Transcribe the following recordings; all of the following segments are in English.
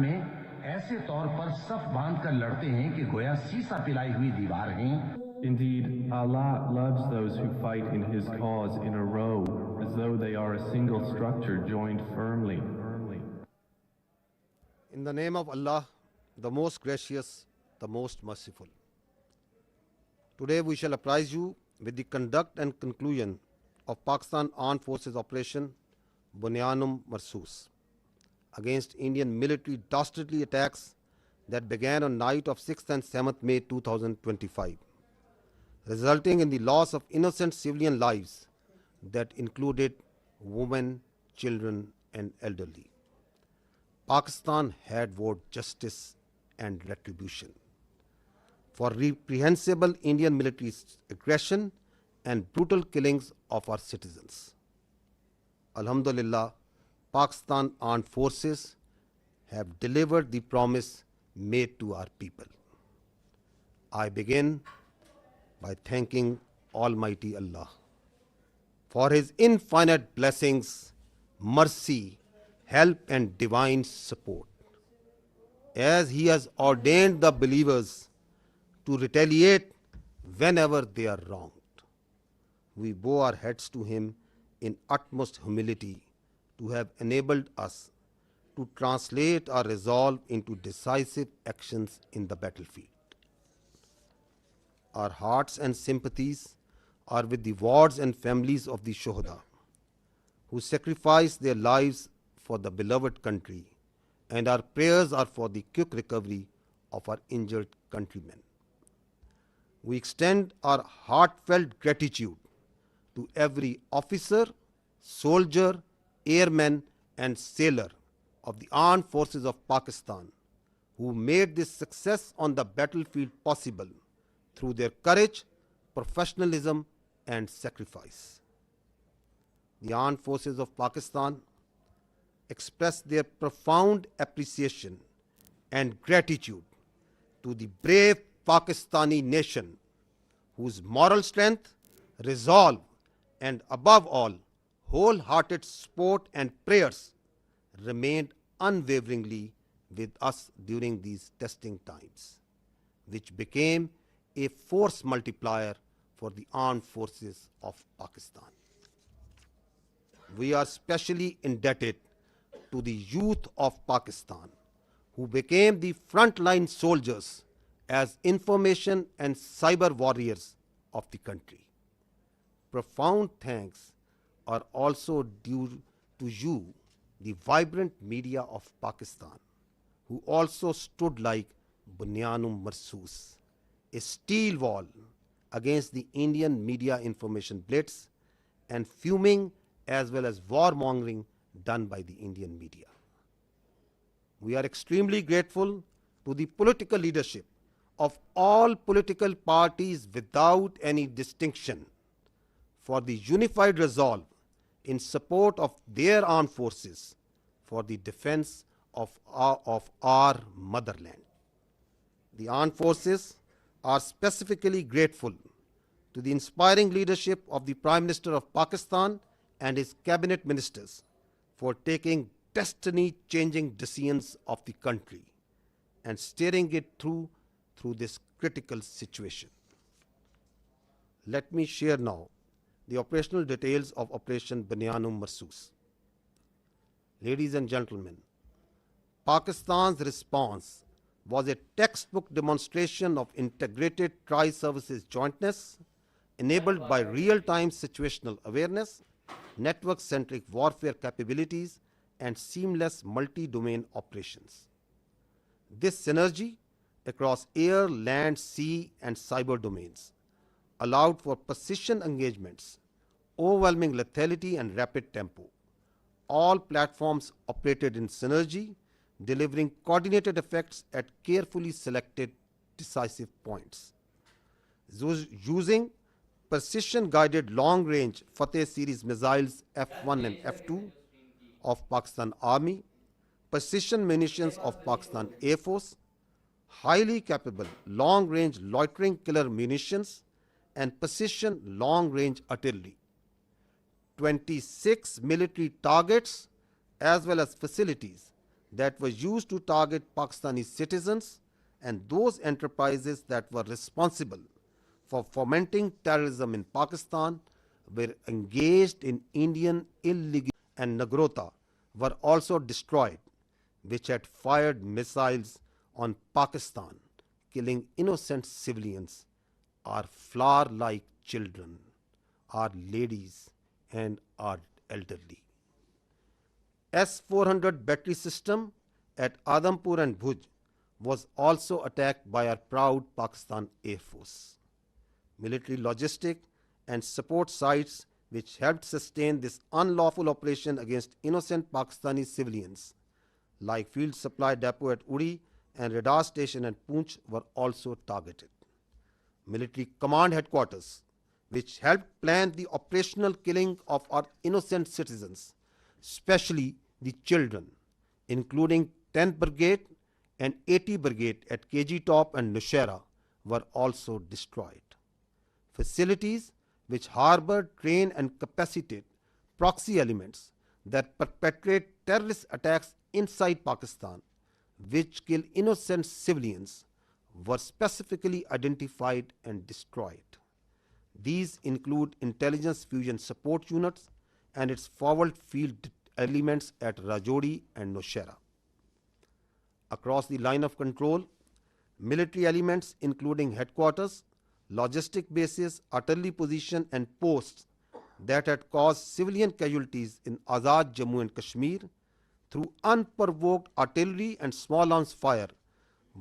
में ऐसे तौर पर सफ बांधकर लड़ते हैं कि गोया सीसा पिलाई हुई दीवार हैं. Indeed, Allah loves those who fight in His cause in a row, as though they are a single structure joined firmly. In the name of Allah, the most gracious, the most merciful. Today we shall apprise you with the conduct and conclusion of Pakistan Armed Forces Operation Bunyanum Marsoos against Indian military dastardly attacks that began on night of 6th and 7th May 2025, resulting in the loss of innocent civilian lives that included women, children and elderly. Pakistan had vowed justice and retribution for reprehensible Indian military aggression and brutal killings of our citizens. Alhamdulillah, Pakistan Armed Forces have delivered the promise made to our people. I begin by thanking Almighty Allah for His infinite blessings, mercy, help and divine support, as He has ordained the believers to retaliate whenever they are wronged. We bow our heads to Him in utmost humility to have enabled us to translate our resolve into decisive actions in the battlefield. Our hearts and sympathies are with the wards and families of the Shuhada who sacrificed their lives for the beloved country, and our prayers are for the quick recovery of our injured countrymen. We extend our heartfelt gratitude to every officer, soldier, airman and sailor of the Armed Forces of Pakistan who made this success on the battlefield possible through their courage, professionalism and sacrifice. The Armed Forces of Pakistan express their profound appreciation and gratitude to the brave Pakistani nation whose moral strength, resolve and above all wholehearted support and prayers remained unwaveringly with us during these testing times, which became a force multiplier for the Armed Forces of Pakistan. We are specially indebted to the youth of Pakistan who became the frontline soldiers as information and cyber warriors of the country. Profound thanks are also due to you, the vibrant media of Pakistan, who also stood like Bunyanum Marsoos, a steel wall against the Indian media information blitz and fuming as well as warmongering done by the Indian media. We are extremely grateful to the political leadership of all political parties without any distinction for the unified resolve in support of their armed forces for the defense of our motherland. The armed forces are specifically grateful to the inspiring leadership of the Prime Minister of Pakistan and his cabinet ministers for taking destiny-changing decisions of the country and steering it through this critical situation. Let me share now the operational details of Operation Bunyanum Marsoos. Ladies and gentlemen, Pakistan's response was a textbook demonstration of integrated tri-services jointness enabled by real-time situational awareness, network-centric warfare capabilities, and seamless multi-domain operations. This synergy across air, land, sea, and cyber domains allowed for precision engagements, overwhelming lethality, and rapid tempo. All platforms operated in synergy, delivering coordinated effects at carefully selected decisive points. Using precision-guided long-range Fateh series missiles F-1 and F-2 of Pakistan Army, precision munitions of Pakistan Air Force, highly capable long-range loitering killer munitions, and precision long-range artillery. 26 military targets as well as facilities that was used to target Pakistani citizens and those enterprises that were responsible for fomenting terrorism in Pakistan were engaged in Indian illegal and Nagrota were also destroyed, which had fired missiles on Pakistan, killing innocent civilians, our flower-like children, our ladies, and our elderly. S-400 battery system at Adampur and Bhuj was also attacked by our proud Pakistan Air Force. Military logistic and support sites which helped sustain this unlawful operation against innocent Pakistani civilians, like Field Supply Depot at Uri and radar station at Poonch, were also targeted. Military command headquarters, which helped plan the operational killing of our innocent citizens, especially the children, including 10th Brigade and 80 Brigade at KG Top and Nushaira, were also destroyed. Facilities which harbor, train and capacitate proxy elements that perpetrate terrorist attacks inside Pakistan, which kill innocent civilians, were specifically identified and destroyed. These include intelligence fusion support units and its forward field elements at Rajouri and Nowshera. Across the line of control, military elements including headquarters, logistic bases, artillery position and posts that had caused civilian casualties in Azad Jammu and Kashmir through unprovoked artillery and small arms fire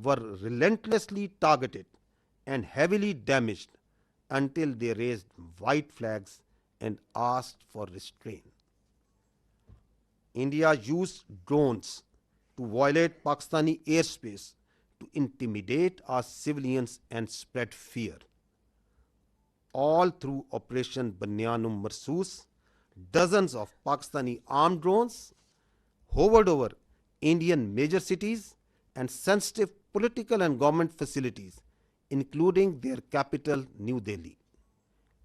were relentlessly targeted and heavily damaged until they raised white flags and asked for restraint. India used drones to violate Pakistani airspace to intimidate our civilians and spread fear. All through Operation Banyan Marsoos, dozens of Pakistani armed drones hovered over Indian major cities and sensitive political and government facilities, including their capital, New Delhi.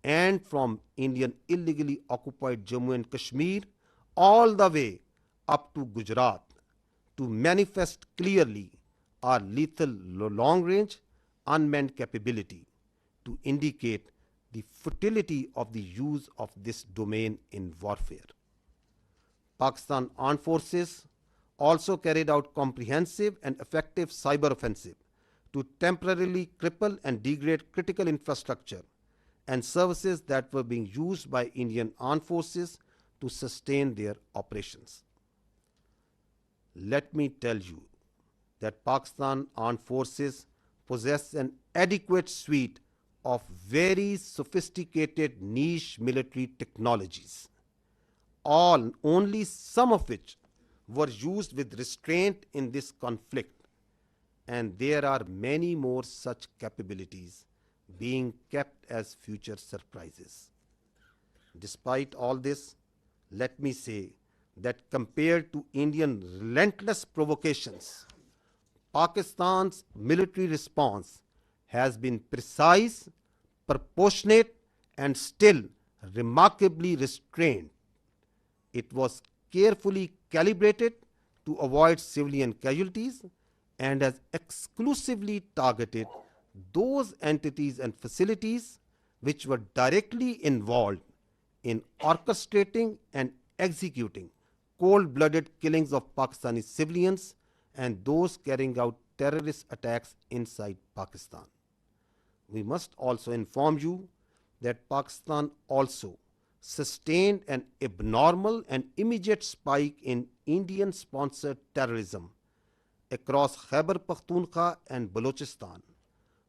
And from Indian illegally occupied Jammu and Kashmir all the way up to Gujarat to manifest clearly our lethal long-range unmanned capability to indicate the futility of the use of this domain in warfare. Pakistan Armed Forces also carried out comprehensive and effective cyber offensive to temporarily cripple and degrade critical infrastructure and services that were being used by Indian Armed Forces to sustain their operations. Let me tell you that Pakistan Armed Forces possess an adequate suite of very sophisticated niche military technologies, only some of which were used with restraint in this conflict, and there are many more such capabilities being kept as future surprises. Despite all this, let me say that compared to Indian relentless provocations, Pakistan's military response has been precise, proportionate, and still remarkably restrained. It was carefully calibrated to avoid civilian casualties and has exclusively targeted those entities and facilities which were directly involved in orchestrating and executing cold-blooded killings of Pakistani civilians and those carrying out terrorist attacks inside Pakistan. We must also inform you that Pakistan also sustained an abnormal and immediate spike in Indian-sponsored terrorism across Khyber Pakhtunkhwa and Balochistan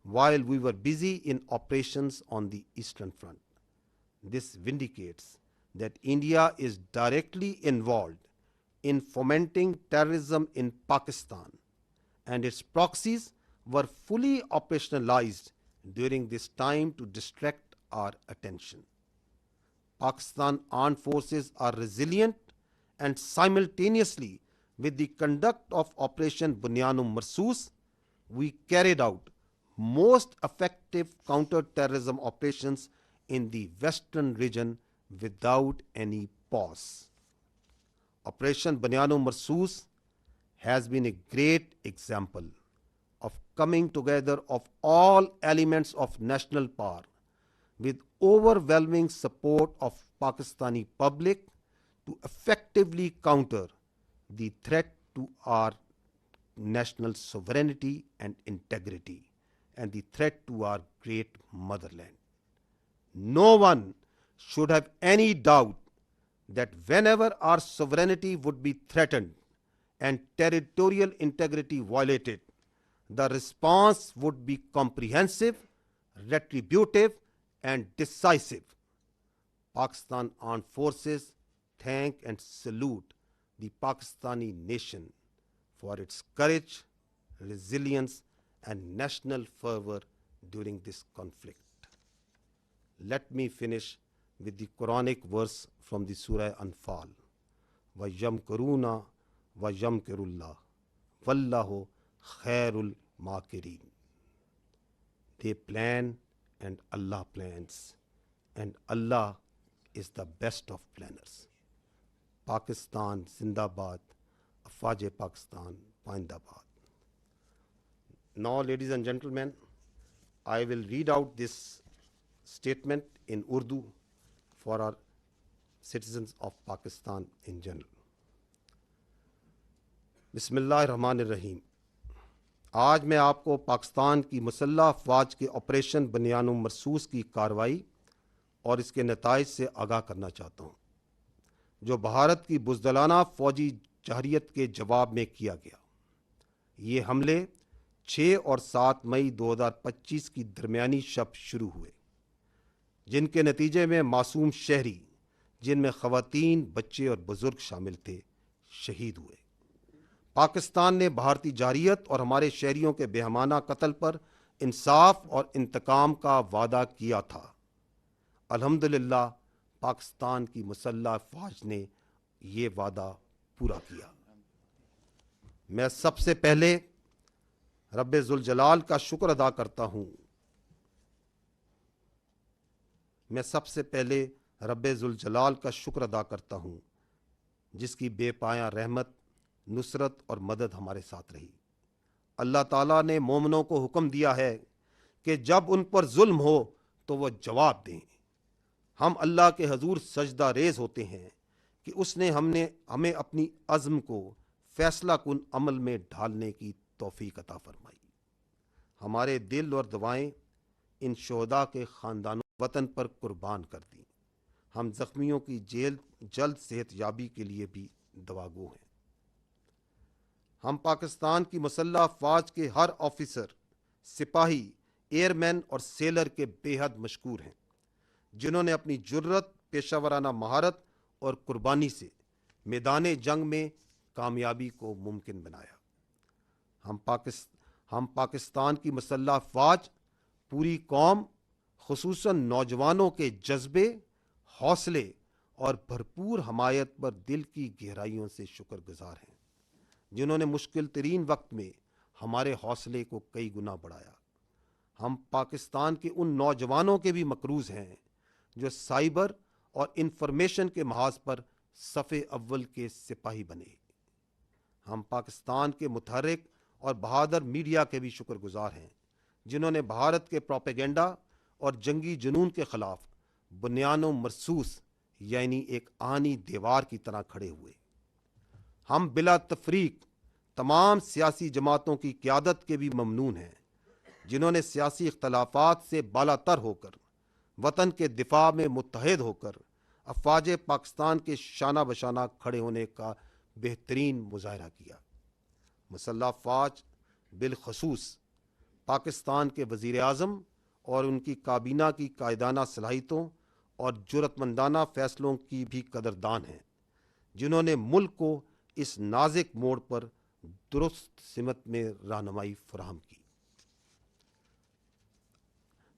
while we were busy in operations on the Eastern Front. This vindicates that India is directly involved in fomenting terrorism in Pakistan, and its proxies were fully operationalized during this time to distract our attention. Pakistan Armed Forces are resilient, and simultaneously with the conduct of Operation Banyan Marsoos, we carried out most effective counter-terrorism operations in the western region without any pause. Operation Banyan Marsoos has been a great example of coming together of all elements of national power with overwhelming support of Pakistani public to effectively counter the threat to our national sovereignty and integrity and the threat to our great motherland. No one should have any doubt that whenever our sovereignty would be threatened and territorial integrity violated, the response would be comprehensive, retributive, and decisive. Pakistan Armed Forces thank and salute the Pakistani nation for its courage, resilience, and national fervor during this conflict. Let me finish with the Quranic verse from the Surah Anfal. وَيَمْكُرُونَ وَيَمْكِرُ اللَّهُ وَاللَّهُ خَيْرُ الْمَاكِرِينَ. They plan and Allah plans, and Allah is the best of planners. Pakistan Zindabad, Afwaj Pakistan Paindabad. Now, ladies and gentlemen, I will read out this statement in Urdu for our citizens of Pakistan in general. बिस्मिल्लाहिर्रहमानिर्रहीम. आज मैं आपको पाकिस्तान की मुसल्लह अफवाज के operation बनियान मरसूस की कार्रवाई और इसके नताइज से आगाह करना चाहता हूँ, जो भारत की बुज़दिलाना फ़ौजी जहरियत के जवाब में किया गया. ये हमले 6 और 7 मई 2025 की दरमियानी शब शुरू हुए, जिनके नतीजे में मासूम शहरी, जिनमें ख़वातीन, बच्चे और बुज़ुर्ग शामिल थे, शहीद हुए. पाकिस्तान ने भारतीय जारियत और हमारे शहरियों के बेहमाना कत्ल पर इंसाफ और इंतकाम का वादा किया था. अल्हम्दुलिल्लाह पाकिस्तान की मुसल्लह फ़ौज ने ये वादा पूरा किया. मैं सबसे पहले रब्बे ज़ुल जलाल का शुक्र अदा करता हूँ. मैं सबसे पहले रब्बे ज़ुल जलाल का शुक्र अदा करता हूँ, जिसकी बेपाया रहमत, नुसरत और मदद हमारे साथ रही. अल्लाह ताला ने मोमिनों को हुक्म दिया है कि जब उन पर जुल्म हो तो वह जवाब दें. हम अल्लाह के हजूर सजदा रेज होते हैं कि उसने हमें अपनी अज़्म को फैसला कुन अमल में ढालने की तौफीक अता फरमाई. हमारे दिल और दुआएं इन शोहदा के ख़ानदानों वतन पर कुर्बान कर दी. हम ज़ख्मियों की जल्द सेहत याबी के लिए भी दुआगो हैं. हम पाकिस्तान की मुसल्लह अफवाज के हर ऑफिसर, सिपाही, एयरमैन और सेलर के बेहद मशकूर हैं, जिन्होंने अपनी जुर्रत, पेशावराना महारत और कुर्बानी से मैदान जंग में कामयाबी को मुमकिन बनाया. हम पाकिस्तान की मुसल्लह अफवाज पूरी कौम, खुसूसन नौजवानों के जज्बे, हौसले और भरपूर हमायत पर दिल की गहराइयों से शुक्रगुजार हैं, जिन्होंने मुश्किल तरीन वक्त में हमारे हौसले को कई गुना बढ़ाया. हम पाकिस्तान के उन नौजवानों के भी मकरूज हैं जो साइबर और इंफॉर्मेशन के महाज पर सफ़े अव्वल के सिपाही बने. हम पाकिस्तान के मुतहर्रिक और बहादुर मीडिया के भी शुक्रगुजार हैं, जिन्होंने भारत के प्रोपेगेंडा और जंगी जुनून के ख़िलाफ़ बुनियानो मरसूस यानी एक आनी दीवार की तरह खड़े हुए. हम बिला तफरीक तमाम सियासी जमातों की क़यादत के भी ममनून हैं, जिन्होंने सियासी इख्तलाफात से बालातर होकर वतन के दिफा में मुत्तहिद होकर अफवाज पाकिस्तान के शाना बशाना खड़े होने का बेहतरीन मुजाहरा किया. मुसल्लह अफवाज बिलखसूस पाकिस्तान के वज़ीर आज़म और उनकी काबीना की कायदाना सलाहियतों और जुर्रतमंदाना फ़ैसलों की भी कदरदान हैं, जिन्होंने मुल्क को इस नाज़ुक मोड़ पर दुरुस्त सिमत में रहनुमाई फराहम की.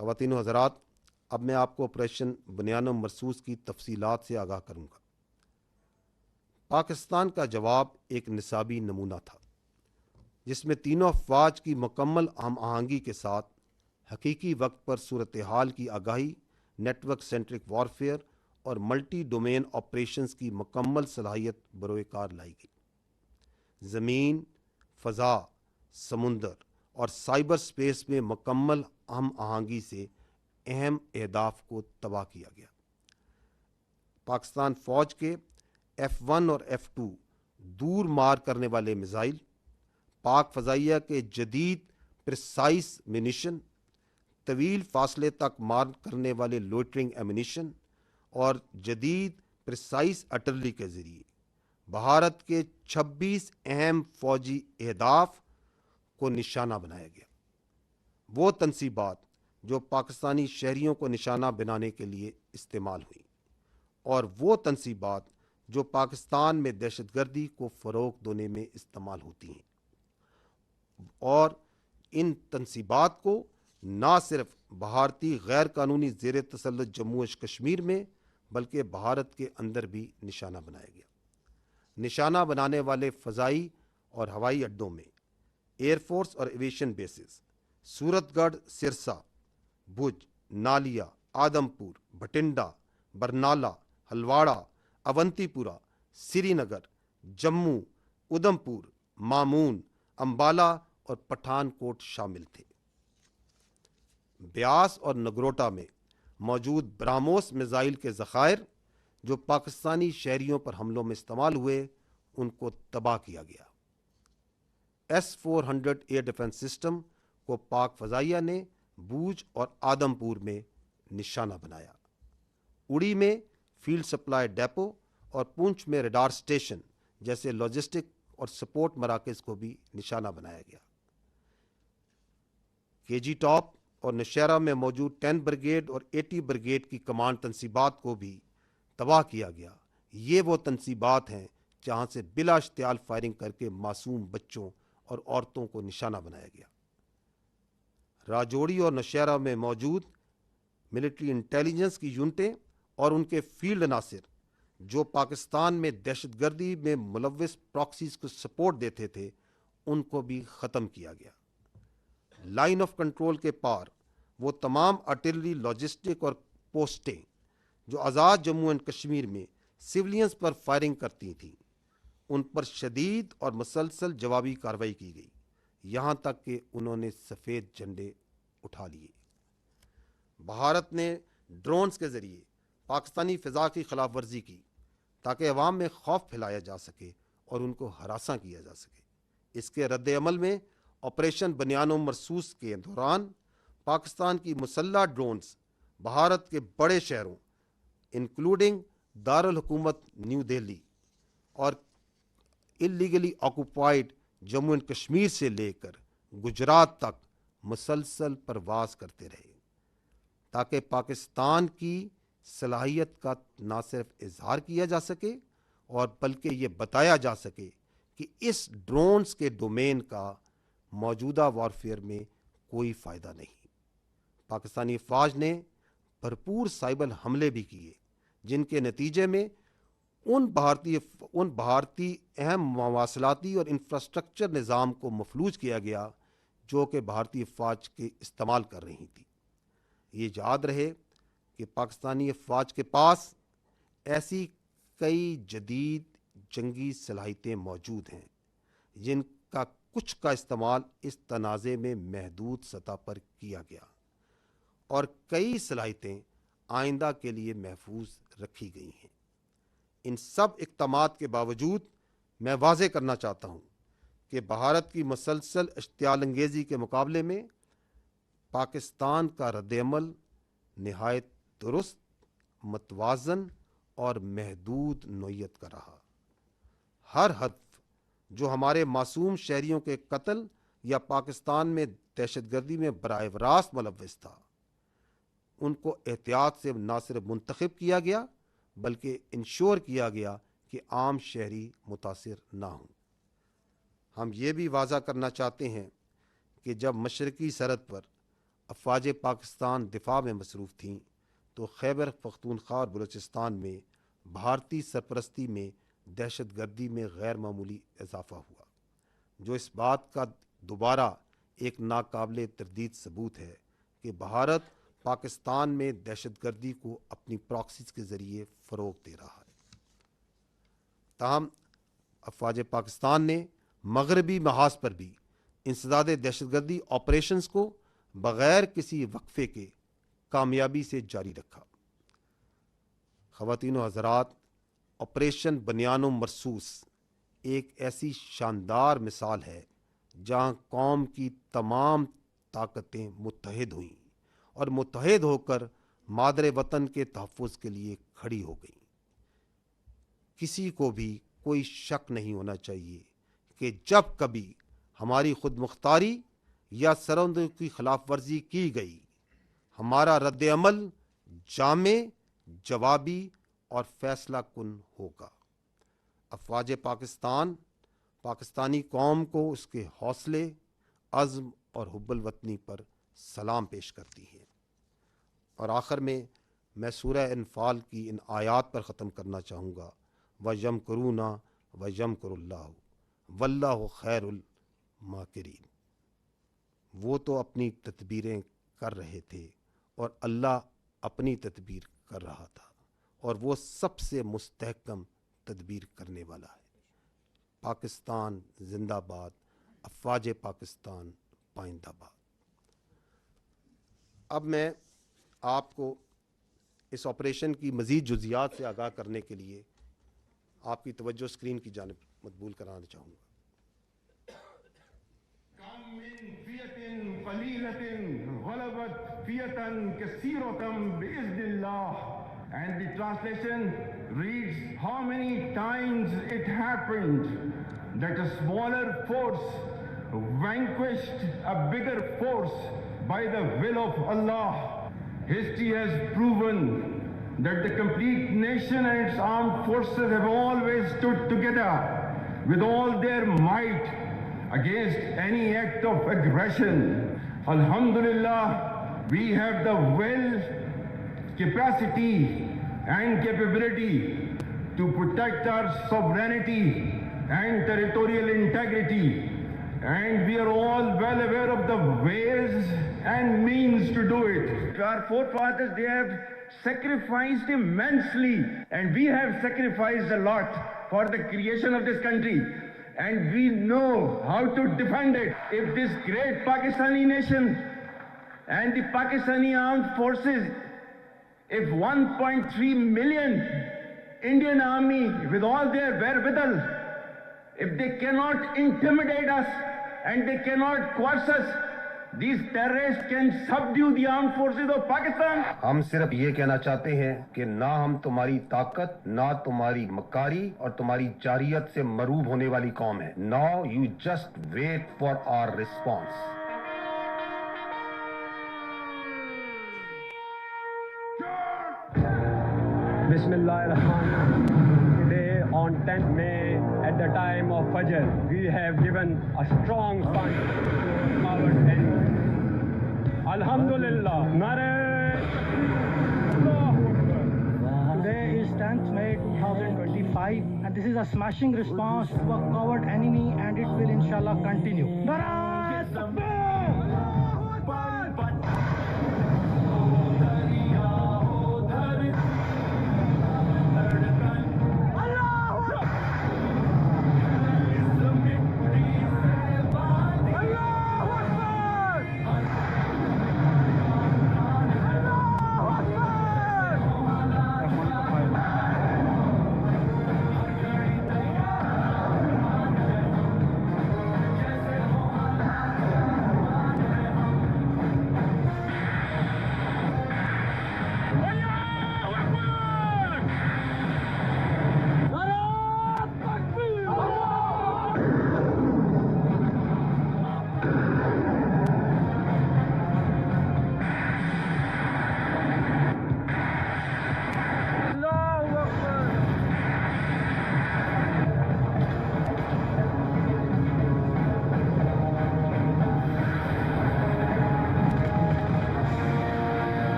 ख़वातीन व हज़रात, अब मैं आपको ऑपरेशन बुनियान मरसूस की तफसीलात से आगाह करूँगा. पाकिस्तान का जवाब एक निसाबी नमूना था, जिसमें तीनों अफवाज की मुकम्मल हम आहंगी के साथ हकीकी वक्त पर सूरत हाल की आगाही, नेटवर्क सेंट्रिक वॉरफेयर और मल्टी डोमेन ऑपरेशंस की मुकम्मल सलाहियत बरोए कार लाई गई. زمین، فضا، سمندر اور سائبر سپیس میں مکمل ہم آہنگی سے اہم اہداف کو تباہ کیا گیا۔ پاکستان فوج کے F-1 اور F-2 دور مار کرنے والے میزائل، پاک فضائیہ کے جدید پریسائز منیشن، طویل فاصلے تک مار کرنے والے لوئٹرنگ ایمونیشن اور جدید پریسائز آرٹلری کے ذریعے بھارت کے 26 اہم فوجی اہداف کو نشانہ بنایا گیا۔ وہ تنصیبات جو پاکستانی شہریوں کو نشانہ بنانے کے لیے استعمال ہوئیں، اور وہ تنصیبات جو پاکستان میں دہشت گردی کو فروغ دینے میں استعمال ہوتی ہیں، اور ان تنصیبات کو نہ صرف بھارتی غیر قانونی زیر تسلط جموں و کشمیر میں بلکہ بھارت کے اندر بھی نشانہ بنایا گیا۔ نشانہ بنانے والے فضائی اور ہوائی اڈوں میں ایئر فورس اور ایویشن بیسز سورت گڑھ، سرسا، بھج، نالیا، آدم پور، بھٹنڈا، برنالہ، ہلواڑہ، اونتی پورہ، سری نگر، جموں، ادھم پور، مامون، امبالہ اور پٹھان کوٹ شامل تھے۔ بیاس اور نگروٹا میں موجود براموس میزائل کے ذخائر جو پاکستانی شہریوں پر حملوں میں استعمال ہوئے، ان کو تباہ کیا گیا۔ S-400 ایئر ڈیفنس سسٹم کو پاک فضائیہ نے بوجھ اور آدم پور میں نشانہ بنایا۔ اڑی میں فیلڈ سپلائی ڈیپو اور پونچھ میں ریڈار سٹیشن جیسے لاجسٹک اور سپورٹ مراکز کو بھی نشانہ بنایا گیا۔ KG ٹاپ اور نوشہرہ میں موجود 10 بریگیڈ اور 80 بریگیڈ کی کمانڈ تنصیبات کو بھی تباہ کیا گیا۔ یہ وہ تنصیبات ہیں جہاں سے بلا اشتعال فائرنگ کر کے معصوم بچوں اور عورتوں کو نشانہ بنایا گیا۔ راجوڑی اور نوشہرہ میں موجود ملٹری انٹیلیجنس کی یونٹیں اور ان کے فیلڈ عناصر جو پاکستان میں دہشت گردی میں ملوث پراکسیز کو سپورٹ دیتے تھے، ان کو بھی ختم کیا گیا۔ لائن آف کنٹرول کے پار وہ تمام آرٹلری، لاجسٹک اور پوسٹیں جو آزاد جموں اینڈ کشمیر میں سولینز پر فائرنگ کرتی تھیں، ان پر شدید اور مسلسل جوابی کارروائی کی گئی، یہاں تک کہ انہوں نے سفید جھنڈے اٹھا لیے۔ بھارت نے ڈرونز کے ذریعے پاکستانی فضا کی خلاف ورزی کی تاکہ عوام میں خوف پھیلایا جا سکے اور ان کو ہراساں کیا جا سکے۔ اس کے رد عمل میں آپریشن بنیان و مرصوص کے دوران پاکستان کی مسلح ڈرونز بھارت کے بڑے شہروں انکلوڈنگ دارالحکومت نیو دہلی اور اللیگلی آکوپائڈ جموں اینڈ کشمیر سے لے کر گجرات تک مسلسل پرواز کرتے رہے، تاکہ پاکستان کی صلاحیت کا نہ صرف اظہار کیا جا سکے اور بلکہ یہ بتایا جا سکے کہ اس ڈرونز کے ڈومین کا موجودہ وارفیئر میں کوئی فائدہ نہیں۔ پاکستانی فوج نے بھرپور سائبر حملے بھی کیے، جن کے نتیجے میں ان بھارتی اہم مواصلاتی اور انفراسٹرکچر نظام کو مفلوج کیا گیا جو کہ بھارتی افواج کے استعمال کر رہی تھی۔ یہ یاد رہے کہ پاکستانی افواج کے پاس ایسی کئی جدید جنگی صلاحیتیں موجود ہیں جن کا کچھ کا استعمال اس تنازع میں محدود سطح پر کیا گیا، اور کئی صلاحیتیں آئندہ کے لیے محفوظ رکھی گئی ہیں۔ ان سب اقدامات کے باوجود میں واضح کرنا چاہتا ہوں کہ بھارت کی مسلسل اشتعال انگیزی کے مقابلے میں پاکستان کا رد عمل نہایت درست، متوازن اور محدود نوعیت کا رہا۔ ہر ہدف جو ہمارے معصوم شہریوں کے قتل یا پاکستان میں دہشت گردی میں براہ راست ملوث تھا، ان کو احتیاط سے نہ صرف منتخب کیا گیا بلکہ انشور کیا گیا کہ عام شہری متاثر نہ ہوں۔ ہم یہ بھی واضح کرنا چاہتے ہیں کہ جب مشرقی سرحد پر افواج پاکستان دفاع میں مصروف تھیں تو خیبر پختونخوا اور بلوچستان میں بھارتی سرپرستی میں دہشت گردی میں غیر معمولی اضافہ ہوا، جو اس بات کا دوبارہ ایک ناقابل تردید ثبوت ہے کہ بھارت پاکستان میں دہشت گردی کو اپنی پراکسیز کے ذریعے فروغ دے رہا ہے۔ تاہم افواج پاکستان نے مغربی محاذ پر بھی انسداد دہشت گردی آپریشنز کو بغیر کسی وقفے کے کامیابی سے جاری رکھا۔ خواتین و حضرات، آپریشن بنیان و مرصوص ایک ایسی شاندار مثال ہے جہاں قوم کی تمام طاقتیں متحد ہوئیں اور متحد ہو کر مادر وطن کے تحفظ کے لیے کھڑی ہو گئیں۔ کسی کو بھی کوئی شک نہیں ہونا چاہیے کہ جب کبھی ہماری خود مختاری یا سرحدوں کی خلاف ورزی کی گئی، ہمارا رد عمل جامع، جوابی اور فیصلہ کن ہوگا۔ افواج پاکستان پاکستانی قوم کو اس کے حوصلے، عزم اور حب الوطنی پر سلام پیش کرتی ہے۔ اور آخر میں سورہ انفال کی ان آیات پر ختم کرنا چاہوں گا، وَيَمْكُرُونَ وَيَمْكُرُ اللَّهُ وَاللَّهُ خَيْرُ الْمَاكِرِينَ۔ وہ تو اپنی تدبیریں کر رہے تھے اور اللہ اپنی تدبیر کر رہا تھا، اور وہ سب سے مستحکم تدبیر کرنے والا ہے۔ پاکستان زندہ باد، افواج پاکستان پائندہ باد۔ اب میں آپ کو اس آپریشن کی مزید جزیات سے آگاہ کرنے کے لیے آپ کی توجہ اسکرین کی جانب مقبول کرانا چاہوں گا۔ كم من فئة قليلة غلبت فئة كثيرة بإذن الله. And the translation reads, how many times it happened that a smaller force vanquished a bigger force by the will of Allah. History has proven that the complete nation and its armed forces have always stood together with all their might against any act of aggression. Alhamdulillah, we have the will, capacity and capability to protect our sovereignty and territorial integrity, and we are all well aware of the ways and means to do it. Our forefathers, they have sacrificed immensely, and we have sacrificed a lot for the creation of this country, and we know how to defend it. If this great Pakistani nation and the Pakistani armed forces, if 1.3 million Indian army with all their wherewithal, if they cannot intimidate us and they cannot coerce us, these terrorists can subdue the armed forces of Pakistan. ہم صرف یہ کہنا چاہتے ہیں کہ نہ ہم تمہاری طاقت، نہ تمہاری مکاری اور تمہاری جارحیت سے مروب ہونے والی قوم ہے۔ Now you just wait for our response. Bismillah ar-Rahman. Today on 10th May at the time of Fajr, we have given a strong punch to our enemy. Alhamdulillah. Nare. Today is 10th May 2025 and this is a smashing response to a coward enemy, and it will inshallah continue. Nare Takbir!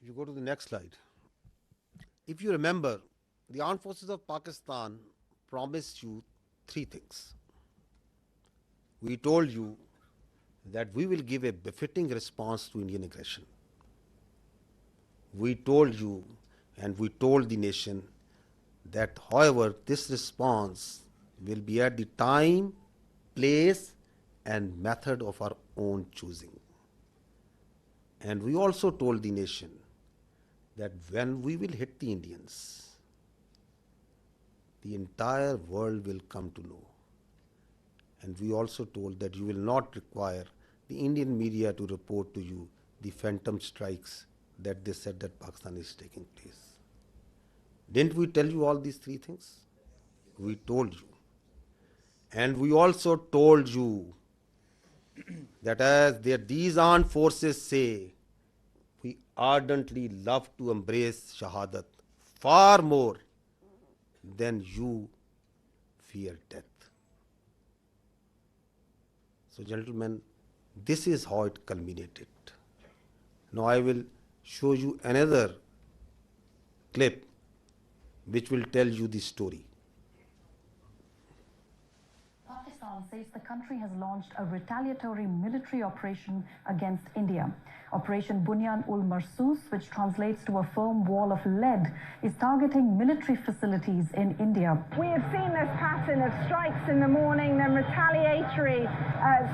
You go to the next slide. If you remember, the armed forces of Pakistan promised you three things. We told you that we will give a befitting response to Indian aggression. We told you and we told the nation that, however, this response will be at the time, place, and method of our own choosing. And we also told the nation that when we will hit the Indians, the entire world will come to know. And we also told that you will not require the Indian media to report to you the phantom strikes that they said that Pakistan is taking place. Didn't we tell you all these three things? We told you. And we also told you that as these armed forces say, we ardently love to embrace Shahadat far more than you fear death. So, gentlemen, this is how it culminated. Now I will show you another clip which will tell you the story. Pakistan says the country has launched a retaliatory military operation against India. Operation Bunyan-ul-Marsus, which translates to a firm wall of lead, is targeting military facilities in India. We have seen this pattern of strikes in the morning, then retaliatory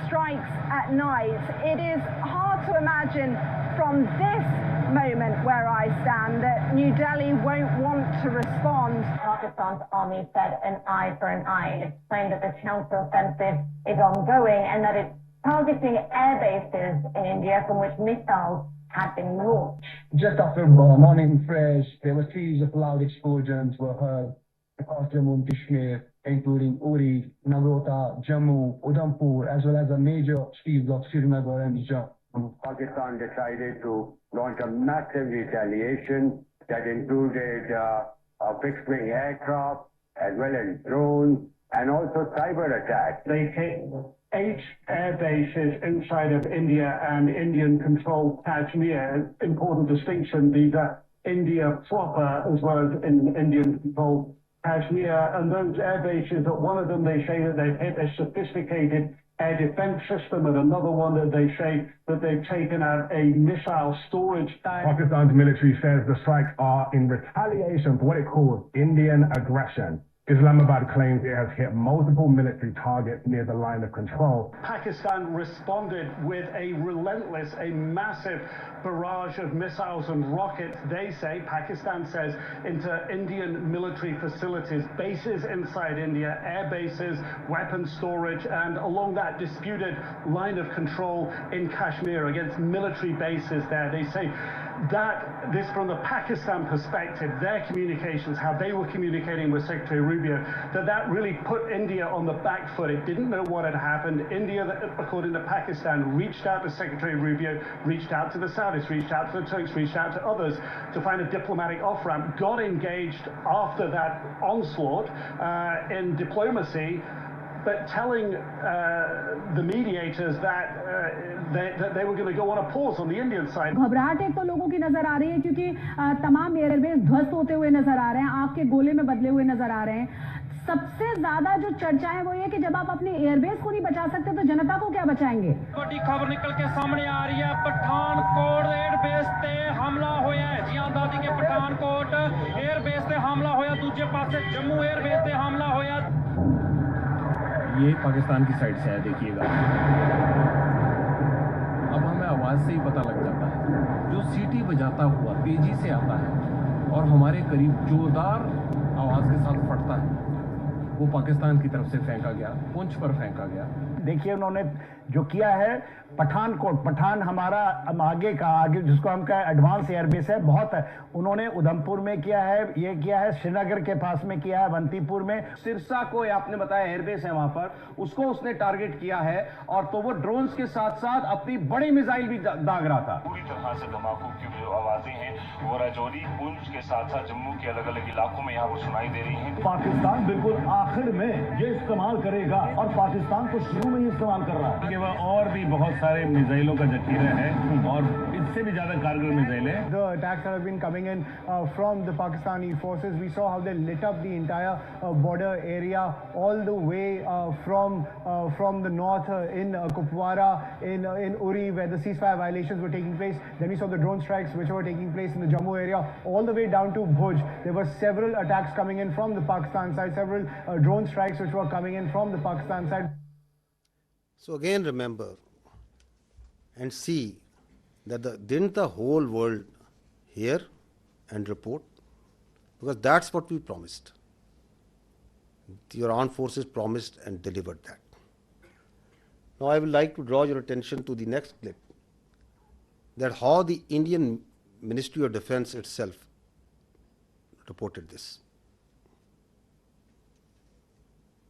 strikes at night. It is hard to imagine from this moment where I stand that New Delhi won't want to respond. Pakistan's army said an eye for an eye. It explained that the counter-offensive is ongoing and that it's targeting air bases in India from which missiles had been launched. Just after morning fresh, there were series of loud explosions were heard across Jammu and Kashmir, including Uri, Nagrota, Jammu, Udhampur, as well as a major cities of Srinagar and Jammu. Pakistan decided to launch a massive retaliation that included fixed-wing aircraft as well as drones and also cyber attacks. They hit 8 air bases inside of India and Indian-controlled Kashmir. Important distinction, these are India proper as well as in Indian-controlled Kashmir. And those air bases, one of them they say that they've hit a sophisticated air defense system, and another one that they say that they've taken out a missile storage tank. Pakistan's military says the strikes are in retaliation for what it calls Indian aggression. Islamabad claims it has hit multiple military targets near the line of control. Pakistan responded with a relentless, a massive barrage of missiles and rockets, they say, Pakistan says, into Indian military facilities, bases inside India, air bases, weapons storage, and along that disputed line of control in Kashmir against military bases there. They say that this, from the Pakistan perspective, their communications, how they were communicating with Secretary Rubio, that really put India on the back foot. It didn't know what had happened. India, according to Pakistan, reached out to Secretary Rubio, reached out to the Saudis, reached out to the Turks, reached out to others to find a diplomatic off-ramp, got engaged after that onslaught in diplomacy, but telling the mediators that they were going to go on a pause on the Indian side. घबराहट एक तो लोगों की नजर आ रही है क्योंकि तमाम एयरबेस ध्वस्त होते हुए नजर आ रहे हैं, आग के गोले में बदले हुए नजर आ रहे हैं। सबसे ज्यादा जो चर्चा है वो ये कि जब आप अपने एयरबेस को नहीं बचा सकते तो जनता को क्या बचाएंगे। बड़ी खबर निकल के सामने आ रही है, पठानकोट एयरबेस ते हमला होया है। जी दादी के पठानकोट एयरबेस ते हमला होया, दूसरे पासे जम्मू एयरबेस ते हमला होया। ये पाकिस्तान की साइड से है, देखिएगा। अब हमें आवाज से ही पता लग जाता है, जो सीटी बजाता हुआ तेजी से आता है और हमारे करीब जोरदार आवाज के साथ फटता है, वो पाकिस्तान की तरफ से फेंका गया, पुंछ पर फेंका गया। देखिए उन्होंने जो किया है, पठानकोट, पठान हमारा आगे जिसको हम कहें एडवांस एयरबेस है, बहुत है। उन्होंने उधमपुर में किया है, ये किया है श्रीनगर के पास में किया है, बंतीपुर में। सिरसा को आपने बताया एयरबेस है वहां पर, उसको उसने टारगेट किया है, और तो वो ड्रोन्स के साथ साथ अपनी बड़ी मिसाइल भी दाग रहा था। पूरी तरह से धमाकों की जो आवाजें हैं वो राजौरी, पुंछ के साथ साथ जम्मू के अलग अलग इलाकों में यहाँ पर सुनाई दे रही हैं। पाकिस्तान बिल्कुल आखिर में ये इस्तेमाल करेगा, और पाकिस्तान को शुरू में ही इस्तेमाल कर रहा है। वह और भी बहुत सारे मिसाइलों का जखीरा है, और इससे भी ज्यादा कारगर मिसाइल है। The attacks that have been coming in from the Pakistani forces, we saw how they lit up the entire border area all the way from the north in Kupwara, in Uri, where the ceasefire violations were taking place. Then we saw the drone strikes which were taking place in the Jammu area, all the way down to Bhuj. There were several attacks coming in from the Pakistan side, several drone strikes which were coming in from the Pakistan side. So again remember and see that didn't the whole world hear and report? Because that's what we promised. Your armed forces promised and delivered that. Now I would like to draw your attention to the next clip, that how the Indian Ministry of Defence itself reported this.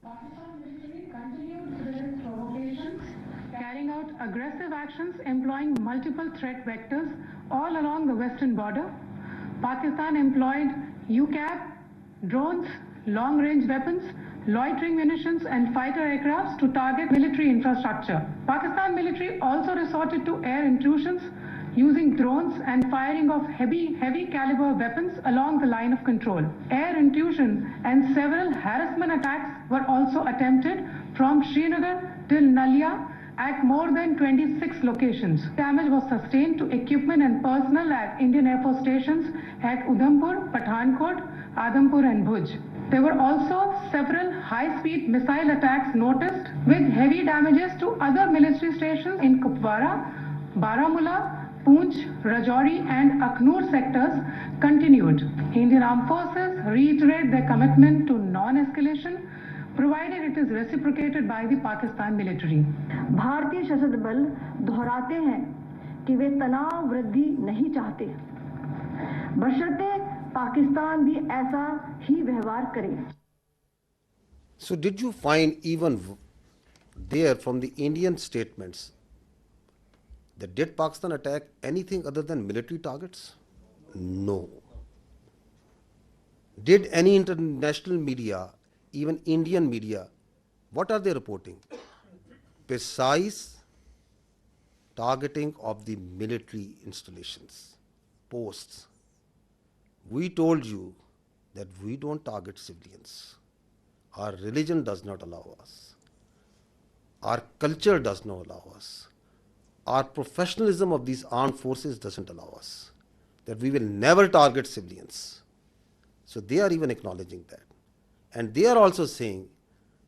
Pakistan military continued with its provocations, carrying out aggressive actions employing multiple threat vectors all along the western border. Pakistan employed UCAV, drones, long-range weapons, loitering munitions and fighter aircrafts to target military infrastructure. Pakistan military also resorted to air intrusions using drones and firing of heavy caliber weapons along the line of control. Air intrusion and several harassment attacks were also attempted from Srinagar till Nalia at more than 26 locations. Damage was sustained to equipment and personnel at Indian Air Force stations at Udhampur, Pathankot, Adhampur and Bhuj. There were also several high-speed missile attacks noticed with heavy damages to other military stations in Kupwara, Baramulla, Poonch, Rajouri and Akhnur sectors continued. Indian Armed Forces reiterate their commitment to non-escalation, provided it is reciprocated by the Pakistan military. भारतीय सशस्त्र बल दोहराते हैं कि वे तनाव वृद्धि नहीं चाहते, बशर्ते पाकिस्तान भी ऐसा ही व्यवहार करे. So did you find even there from the Indian statements that did Pakistan attack anything other than military targets? No. Did any international media, even Indian media, what are they reporting? Precise targeting of the military installations, posts. We told you that we don't target civilians. Our religion does not allow us. Our culture does not allow us. Our professionalism of these armed forces doesn't allow us. That we will never target civilians. So they are even acknowledging that. And they are also saying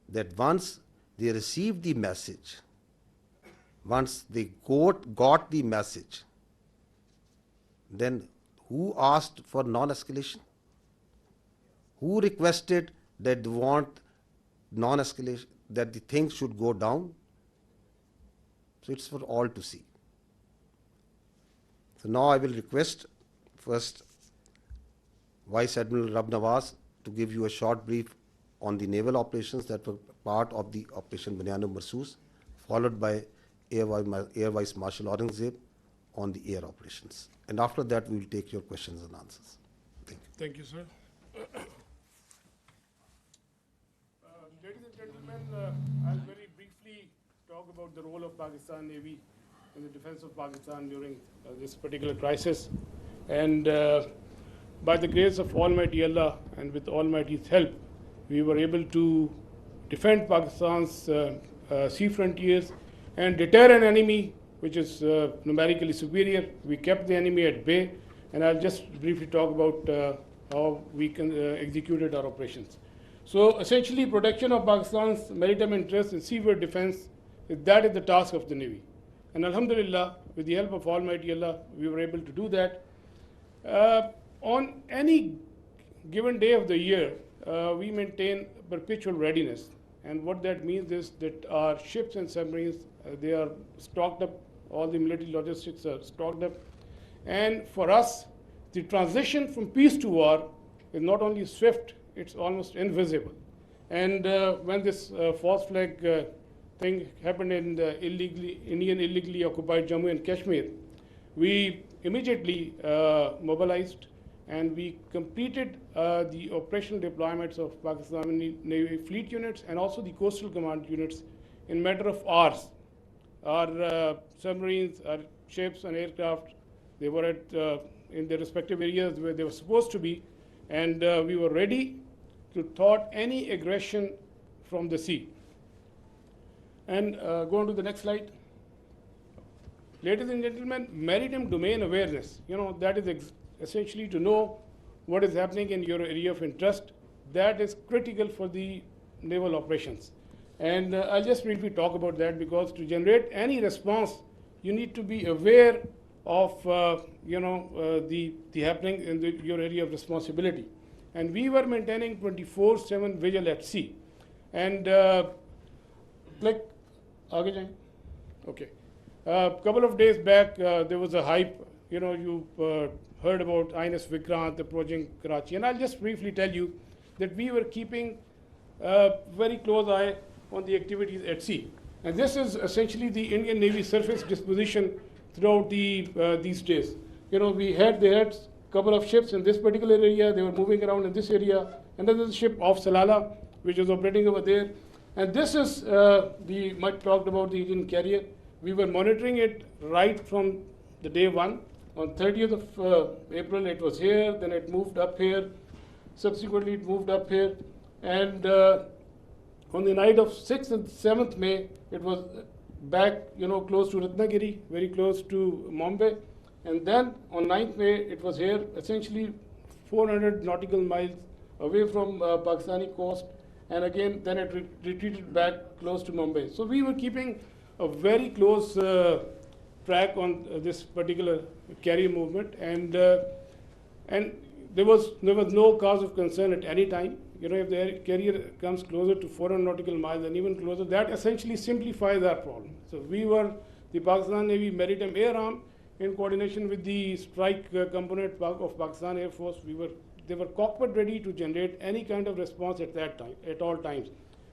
that once they received the message, once they got the message, then who asked for non-escalation? Who requested that they want non-escalation, that the things should go down? So it's for all to see. So now I will request first Vice Admiral Rab Nawaz to give you a short brief on the naval operations that were part of the Operation Bunyan-e-Marsoos, followed by Air Vice Marshal Aurangzeb on the air operations. And after that, we will take your questions and answers. Thank you. Thank you, sir. Ladies and gentlemen, I'll very briefly talk about the role of Pakistan Navy in the defense of Pakistan during this particular crisis. And by the grace of Almighty Allah and with Almighty's help, We were able to defend Pakistan's sea frontiers and deter an enemy which is numerically superior. We kept the enemy at bay, and I'll just briefly talk about how we executed our operations. So essentially, protection of Pakistan's maritime interests in seaboard defense, that is the task of the Navy. And Alhamdulillah, with the help of Almighty Allah, we were able to do that. On any given day of the year, we maintain perpetual readiness. And what that means is that our ships and submarines, they are stocked up, all the military logistics are stocked up. And for us, the transition from peace to war is not only swift, it's almost invisible. And when this false flag thing happened in the Indian illegally occupied Jammu and Kashmir, we immediately mobilized and we completed the operational deployments of Pakistani Navy fleet units and also the coastal command units in matter of hours. Our submarines, our ships and aircraft, they were at in their respective areas where they were supposed to be, and we were ready to thwart any aggression from the sea. And go on to the next slide. Ladies and gentlemen, maritime domain awareness, that is essentially to know what is happening in your area of interest. That is critical for the naval operations. And I'll just briefly talk about that, because to generate any response, you need to be aware of the happening in your area of responsibility. And we were maintaining 24/7 vigil at sea. And okay. A couple of days back, there was a hype, you heard about INS Vikrant approaching Karachi. And I'll just briefly tell you that we were keeping a very close eye on the activities at sea. And this is essentially the Indian Navy surface disposition throughout these days. They had a couple of ships in this particular area. They were moving around in this area. And then there's a ship off Salala, which is operating over there. And this is the much talked about the Indian carrier. We were monitoring it right from the day one. On 30th of April, it was here. Then it moved up here. Subsequently, it moved up here. And on the night of 6th and 7th May, it was back, close to Ratnagiri, very close to Mumbai. And then on 9th May, it was here, essentially 400 nautical miles away from Pakistani coast. And again, then it retreated back close to Mumbai. So we were keeping a very close track on this particular carrier movement. And there was no cause of concern at any time. If the carrier comes closer to 400 nautical miles and even closer, that essentially simplifies our problem. So we were the Pakistan Navy Maritime Air Arm in coordination with the strike component of Pakistan Air Force. They were cockpit ready to generate any kind of response at that time, at all times.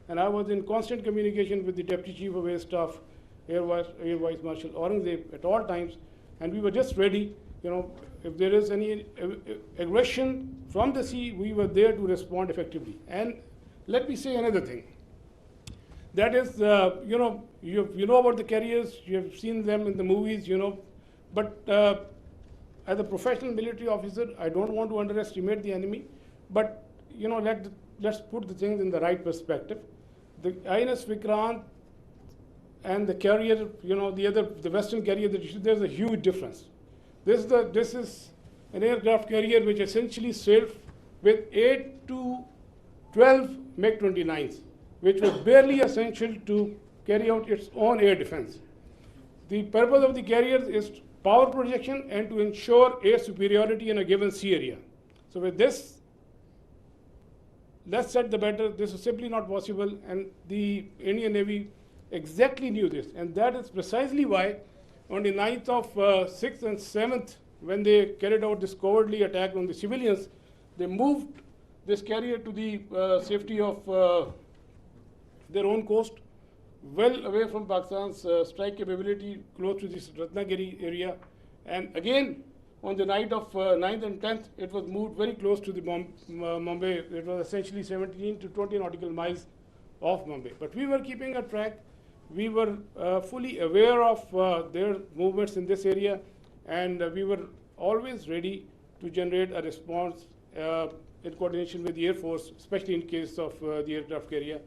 And I was in constant communication with the Deputy Chief of Air Staff, Air Vice Marshal Aurangzeb at all times. And we were just ready, if there is any aggression from the sea, we were there to respond effectively. And let me say another thing. That is, you know about the carriers, you have seen them in the movies, but as a professional military officer, I don't want to underestimate the enemy, but let's put the things in the right perspective. The INS Vikrant and the carrier, the Western carrier, there's a huge difference. This is an aircraft carrier which essentially sailed with 8 to 12 MiG-29s, which was barely essential to carry out its own air defense. The purpose of the carrier is power projection and to ensure air superiority in a given sea area. So with this, less said the better. This is simply not possible, and the Indian Navy exactly knew this, and that is precisely why on the 9th of 6th and 7th, when they carried out this cowardly attack on the civilians, they moved this carrier to the safety of their own coast, well away from Pakistan's strike capability, close to this Ratnagiri area. And again, on the night of 9th and 10th, it was moved very close to the Mumbai. It was essentially 17 to 20 nautical miles off Mumbai. But we were keeping a track. We were fully aware of their movements in this area, and we were always ready to generate a response in coordination with the Air Force, especially in case of the aircraft carrier.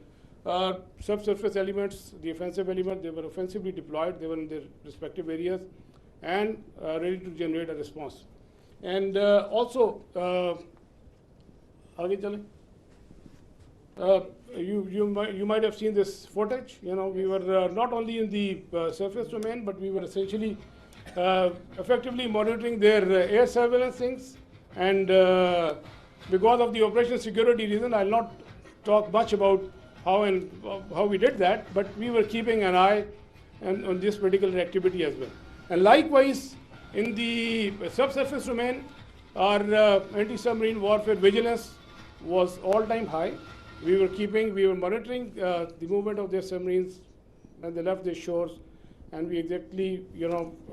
Subsurface elements, the offensive element, they were offensively deployed, they were in their respective areas, and ready to generate a response. And also, you might have seen this footage. You know, we were not only in the surface domain, but we were essentially effectively monitoring their air surveillance things. And because of the operational security reason, I'll not talk much about how we did that, but we were keeping an eye on this particular activity as well. And likewise, in the subsurface domain, our anti-submarine warfare vigilance was all-time high. We were monitoring the movement of their submarines when they left their shores, and we exactly,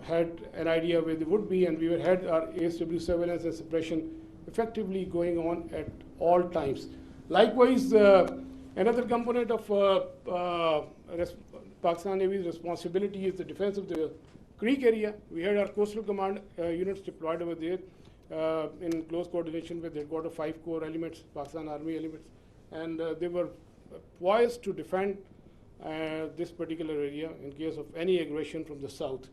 had an idea where they would be, and we had our ASW surveillance and suppression effectively going on at all times. Likewise, another component of Pakistan Navy's responsibility is the defense of the Creek area. We had our coastal command units deployed over there in close coordination with headquarters 5 Corps elements, Pakistan Army elements, and they were poised to defend this particular area in case of any aggression from the south.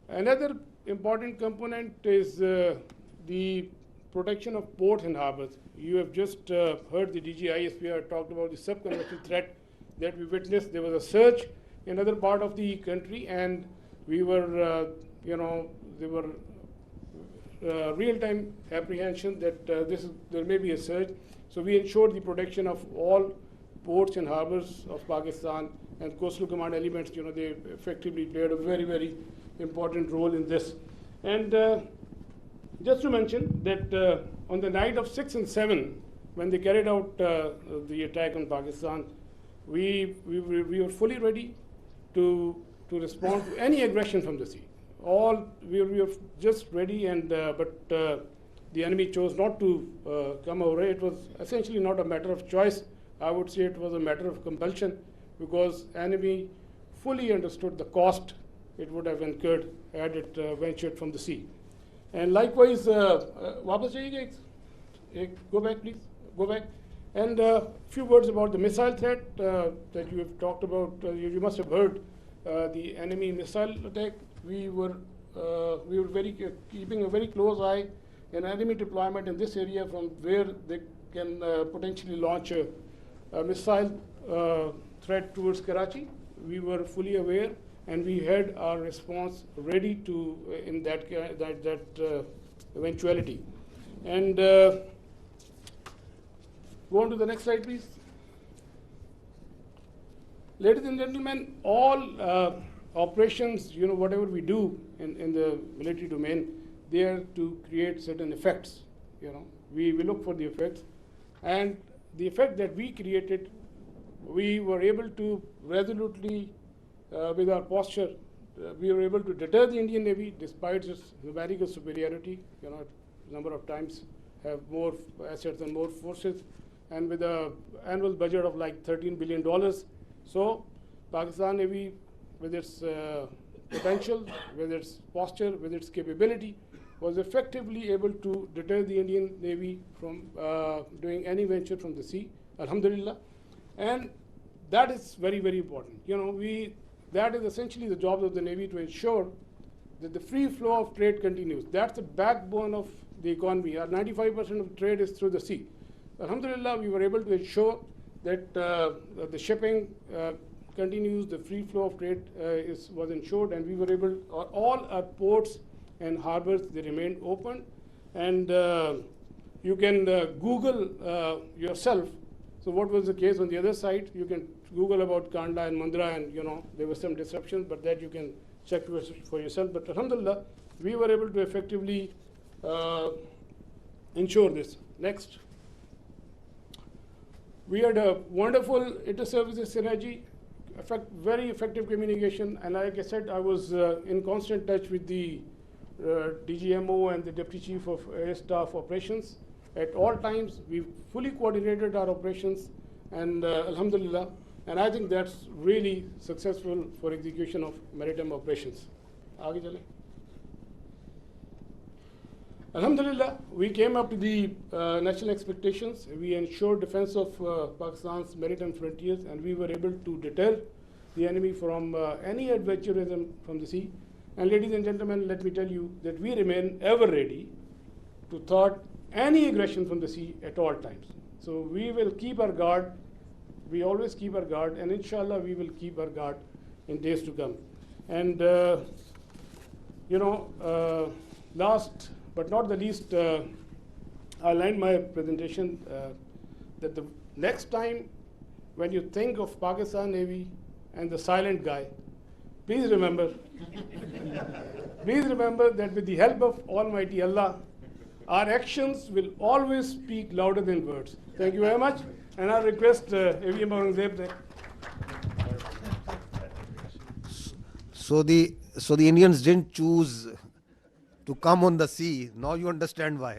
Another important component is the protection of ports and harbors. You have just heard the DG ISPR talked about the subconventional threat that we witnessed. There was a surge in other part of the country, and we were, there were real-time apprehension that there may be a surge. So we ensured the protection of all ports and harbors of Pakistan, and coastal command elements, they effectively played a very, very important role in this. And just to mention that on the night of 6 and 7, when they carried out the attack on Pakistan, we were fully ready to respond to any aggression from the sea. We were just ready, and but the enemy chose not to come over. It was essentially not a matter of choice. I would say it was a matter of compulsion, because enemy fully understood the cost it would have incurred had it ventured from the sea. And likewise, वापस जाइएगा, go back please, go back. And a few words about the missile threat that you have talked about. You must have heard the enemy missile attack. We were keeping a very close eye on enemy deployment in this area, from where they can potentially launch a missile threat towards Karachi. We were fully aware, and we had our response ready to in that eventuality. And go on to the next slide, please. Ladies and gentlemen, all operations, whatever we do in the military domain, they are to create certain effects. We look for the effects, and the effect that we created, we were able to resolutely, with our posture, we were able to deter the Indian Navy despite its numerical superiority. A number of times have more assets and more forces, and with an annual budget of like $13 billion. So Pakistan Navy, with its potential, with its posture, with its capability, was effectively able to deter the Indian Navy from doing any venture from the sea, alhamdulillah. And that is very, very important. That is essentially the job of the Navy, to ensure that the free flow of trade continues. That's the backbone of the economy. Our 95% of trade is through the sea. Alhamdulillah, we were able to ensure that the shipping continues, the free flow of trade was ensured, and we were able, all our ports and harbors, they remained open. And you can Google yourself. So what was the case on the other side? You can Google about Kandla and Mundra, and there were some disruptions, but that you can check for yourself. But alhamdulillah, we were able to effectively ensure this. Next. We had a wonderful inter-services synergy, very effective communication, and like I said, I was in constant touch with the DGMO and the Deputy Chief of Air Staff Operations. At all times, we fully coordinated our operations, and alhamdulillah, and I think that's really successful for execution of maritime operations. Alhamdulillah, we came up to the national expectations. We ensured defense of Pakistan's maritime frontiers, and we were able to deter the enemy from any adventurism from the sea. And ladies and gentlemen, let me tell you that we remain ever ready to thwart any aggression from the sea at all times. So we will keep our guard. We always keep our guard, and inshallah we will keep our guard in days to come. And last but not the least, I'll end my presentation that the next time when you think of Pakistan Navy and the silent guy, please remember that with the help of Almighty Allah, our actions will always speak louder than words. Thank you very much, and I request AVM Aurangzeb. So the Indians didn't choose to come on the sea. Now you understand why.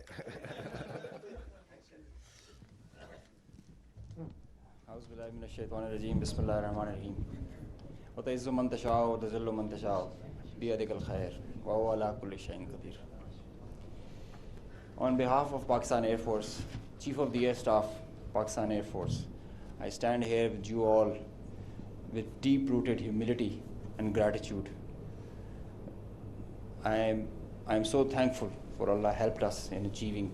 On behalf of Pakistan Air Force, Chief of the Air Staff, Pakistan Air Force, I stand here with you all with deep-rooted humility and gratitude. I am so thankful for Allah helped us in achieving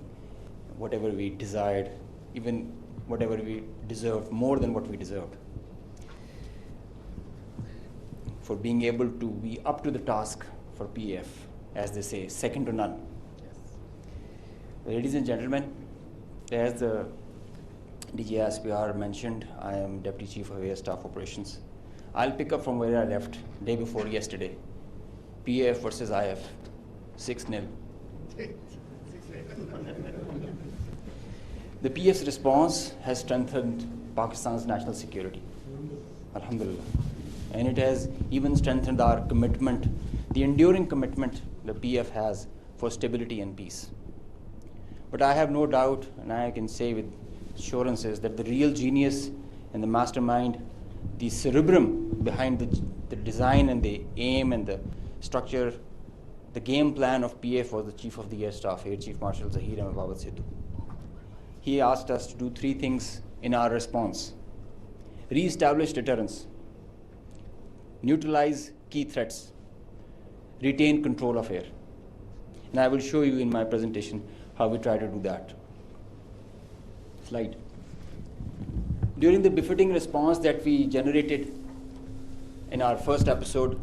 whatever we desired, even whatever we deserved, more than what we deserved. For being able to be up to the task for PF, as they say, second to none. Ladies and gentlemen, as the DG ISPR mentioned, I am Deputy Chief of Air Staff Operations. I'll pick up from where I left day before yesterday. PF versus IF, 6-0. The PF's response has strengthened Pakistan's national security, alhamdulillah. And it has even strengthened our commitment, the enduring commitment the PF has for stability and peace. But I have no doubt, and I can say with assurances, that the real genius and the mastermind, the cerebrum behind the design and the aim and the structure, the game plan of PF was the Chief of the Air Staff, Air Chief Marshal Zahir Ahmed Sidhu. He asked us to do 3 things in our response: re-establish deterrence, neutralize key threats, retain control of air. And I will show you in my presentation how we try to do that. Slide. During the befitting response that we generated in our first episode,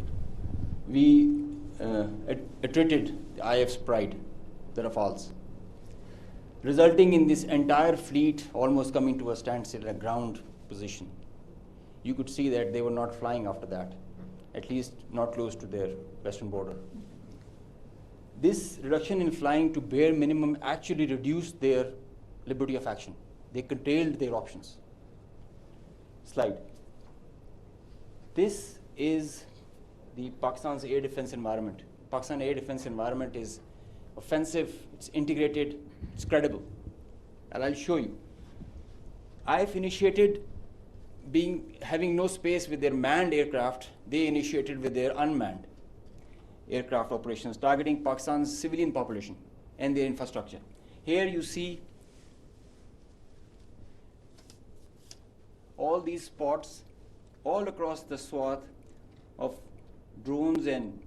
we attrited the IF's pride, the Rafales, resulting in this entire fleet almost coming to a standstill, a ground position. You could see that they were not flying after that, at least not close to their western border. This reduction in flying to bare minimum actually reduced their liberty of action. They curtailed their options. Slide. This is the Pakistan's air defense environment. Pakistan air defense environment is offensive, it's integrated, it's credible. And I'll show you. IF initiated having no space with their manned aircraft. They initiated with their unmanned aircraft operations, targeting Pakistan's civilian population and their infrastructure. Here you see all these spots all across the swath of drones and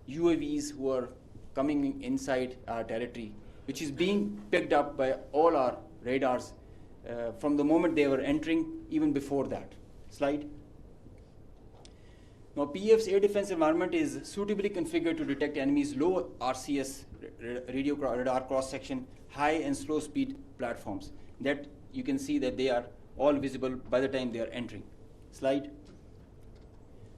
UAVs who are coming inside our territory, which is being picked up by all our radars from the moment they were entering, even before that. Slide. Now, PF's air defense environment is suitably configured to detect enemies' low RCS radio radar cross-section, high and slow speed platforms. That you can see that they are all visible by the time they are entering. Slide.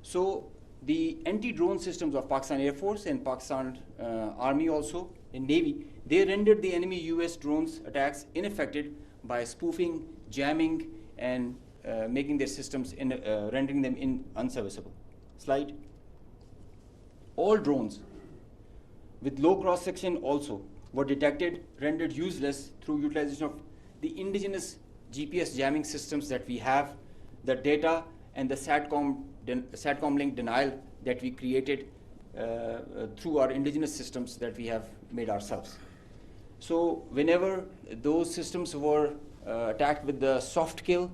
So the anti-drone systems of Pakistan Air Force and Pakistan Army also, and Navy, they rendered the enemy US drones attacks ineffective by spoofing, jamming, and making their systems, rendering them unserviceable. Slide. All drones with low cross-section also were detected, rendered useless through utilization of the indigenous GPS jamming systems that we have, the data and the SATCOM link denial that we created through our indigenous systems that we have made ourselves. So whenever those systems were attacked with the soft kill,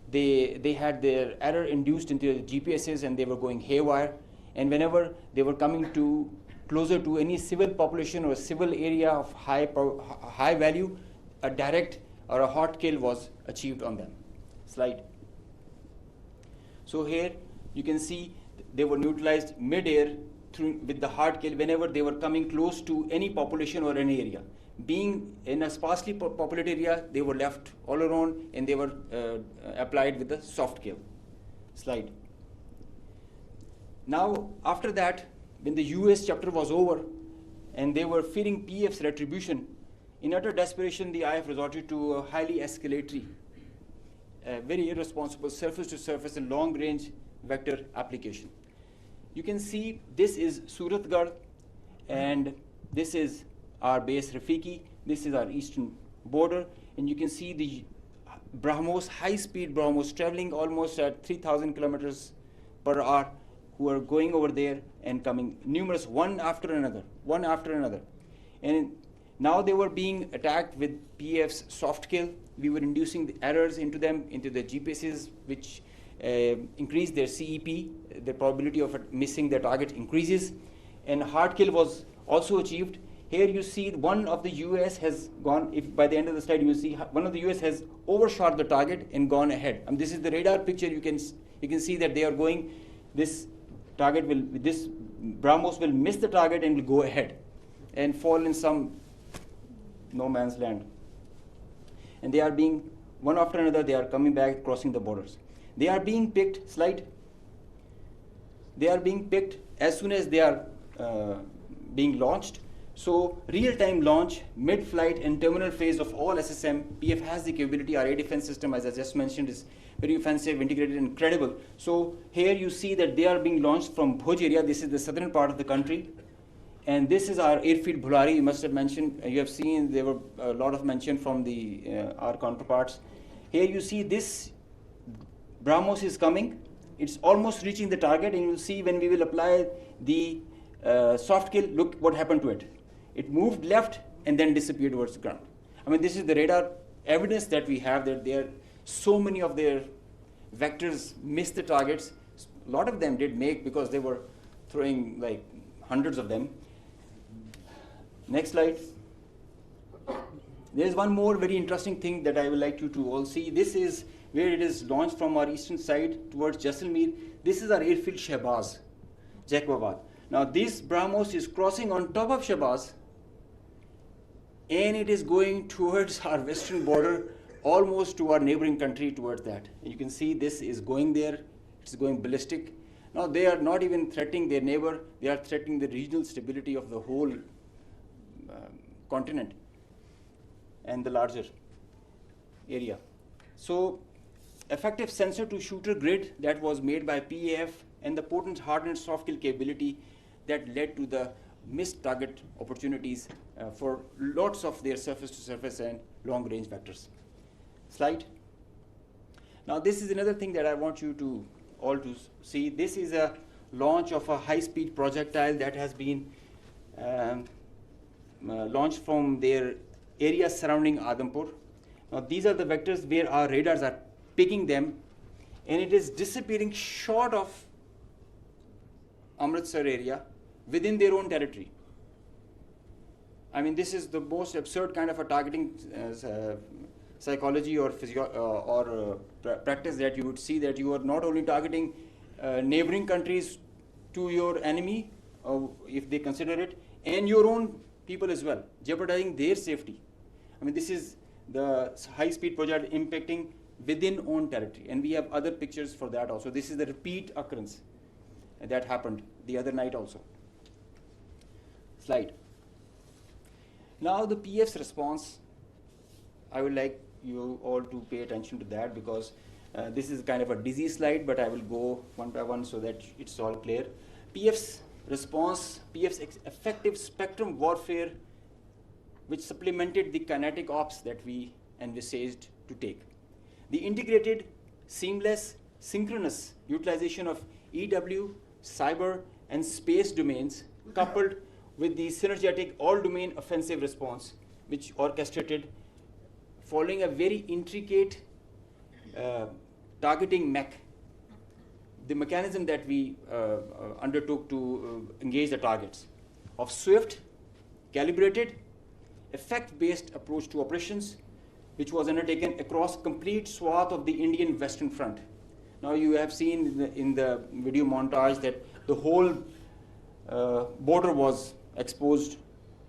they had their error induced into the GPSs and they were going haywire. And whenever they were coming to closer to any civil population or civil area of high value, a direct or a hot kill was achieved on them. Slide. So here you can see they were neutralized mid-air with the hard kill whenever they were coming close to any population or any area. Being in a sparsely populated area, they were left all around and they were applied with the soft kill. Slide. Now, after that, when the US chapter was over and they were fearing PF's retribution, in utter desperation, the IF resorted to a highly escalatory, very irresponsible surface-to-surface and long-range vector application. You can see this is Suratgarh and this is our base Rafiki. This is our eastern border, and you can see the BrahMos, high-speed BrahMos traveling almost at 3,000 kilometers per hour, who are going over there and coming numerous one after another. And now they were being attacked with PF's soft kill. We were inducing the errors into them, into the GPSs, which increase their CEP. The probability of missing the target increases. And hard kill was also achieved. Here you see one of the US has gone, if by the end of the slide you will see one of the US has overshot the target and gone ahead. This is the radar picture. You can see that they are going, this BrahMos will miss the target and will go ahead and fall in some no man's land. And they are being, one after another, they are coming back, crossing the borders. They are being picked, slide. They are being picked as soon as they are being launched. So real-time launch, mid-flight and terminal phase of all SSM, PF has the capability. Our air defense system, as I just mentioned, is very offensive, integrated, and credible. So here you see that they are being launched from Bhuj area. This is the southern part of the country. And this is our airfield Bhulari. You must have mentioned, you have seen there were a lot of mention from the our counterparts. Here you see this BrahMos is coming. It's almost reaching the target, and you'll see when we will apply the soft kill, look what happened to it. It moved left and then disappeared towards the ground. This is the radar evidence that we have that there so many of their vectors missed the targets. A lot of them did make because they were throwing like hundreds of them. Next slide. There's one more very interesting thing that I would like you to all see. This is where it is launched from our eastern side towards Jaisalmer. This is our airfield Shahbaz, Jacobabad. Now this BrahMos is crossing on top of Shahbaz, and it is going towards our western border, almost to our neighboring country, towards that. You can see this is going there, it's going ballistic. Now they are not even threatening their neighbor, they are threatening the regional stability of the whole continent and the larger area. So effective sensor to shooter grid that was made by PAF and the potent hardened soft kill capability that led to the missed target opportunities for lots of their surface-to-surface and long-range vectors. Slide. Now this is another thing that I want you to all to see. This is a launch of a high-speed projectile that has been launched from their area surrounding Adampur. Now these are the vectors where our radars are picking them, and it is disappearing short of Amritsar area within their own territory. This is the most absurd kind of a targeting psychology or practice that you would see, that you are not only targeting neighboring countries to your enemy, if they consider it, and your own people as well, jeopardizing their safety. This is the high-speed project impacting within own territory, and we have other pictures for that also. This is the repeat occurrence that happened the other night also. Slide. Now the PF's response, I would like you all to pay attention to that, because this is kind of a dizzy slide, but I will go one by one so that it's all clear. PF's response, PF's effective spectrum warfare, which supplemented the kinetic ops that we envisaged to take. The integrated, seamless, synchronous utilization of EW, cyber, and space domains, coupled with the synergetic all-domain offensive response, which orchestrated following a very intricate targeting the mechanism that we undertook to engage the targets of swift, calibrated, effect-based approach to operations, which was undertaken across complete swath of the Indian Western Front. Now you have seen in the video montage that the whole border was exposed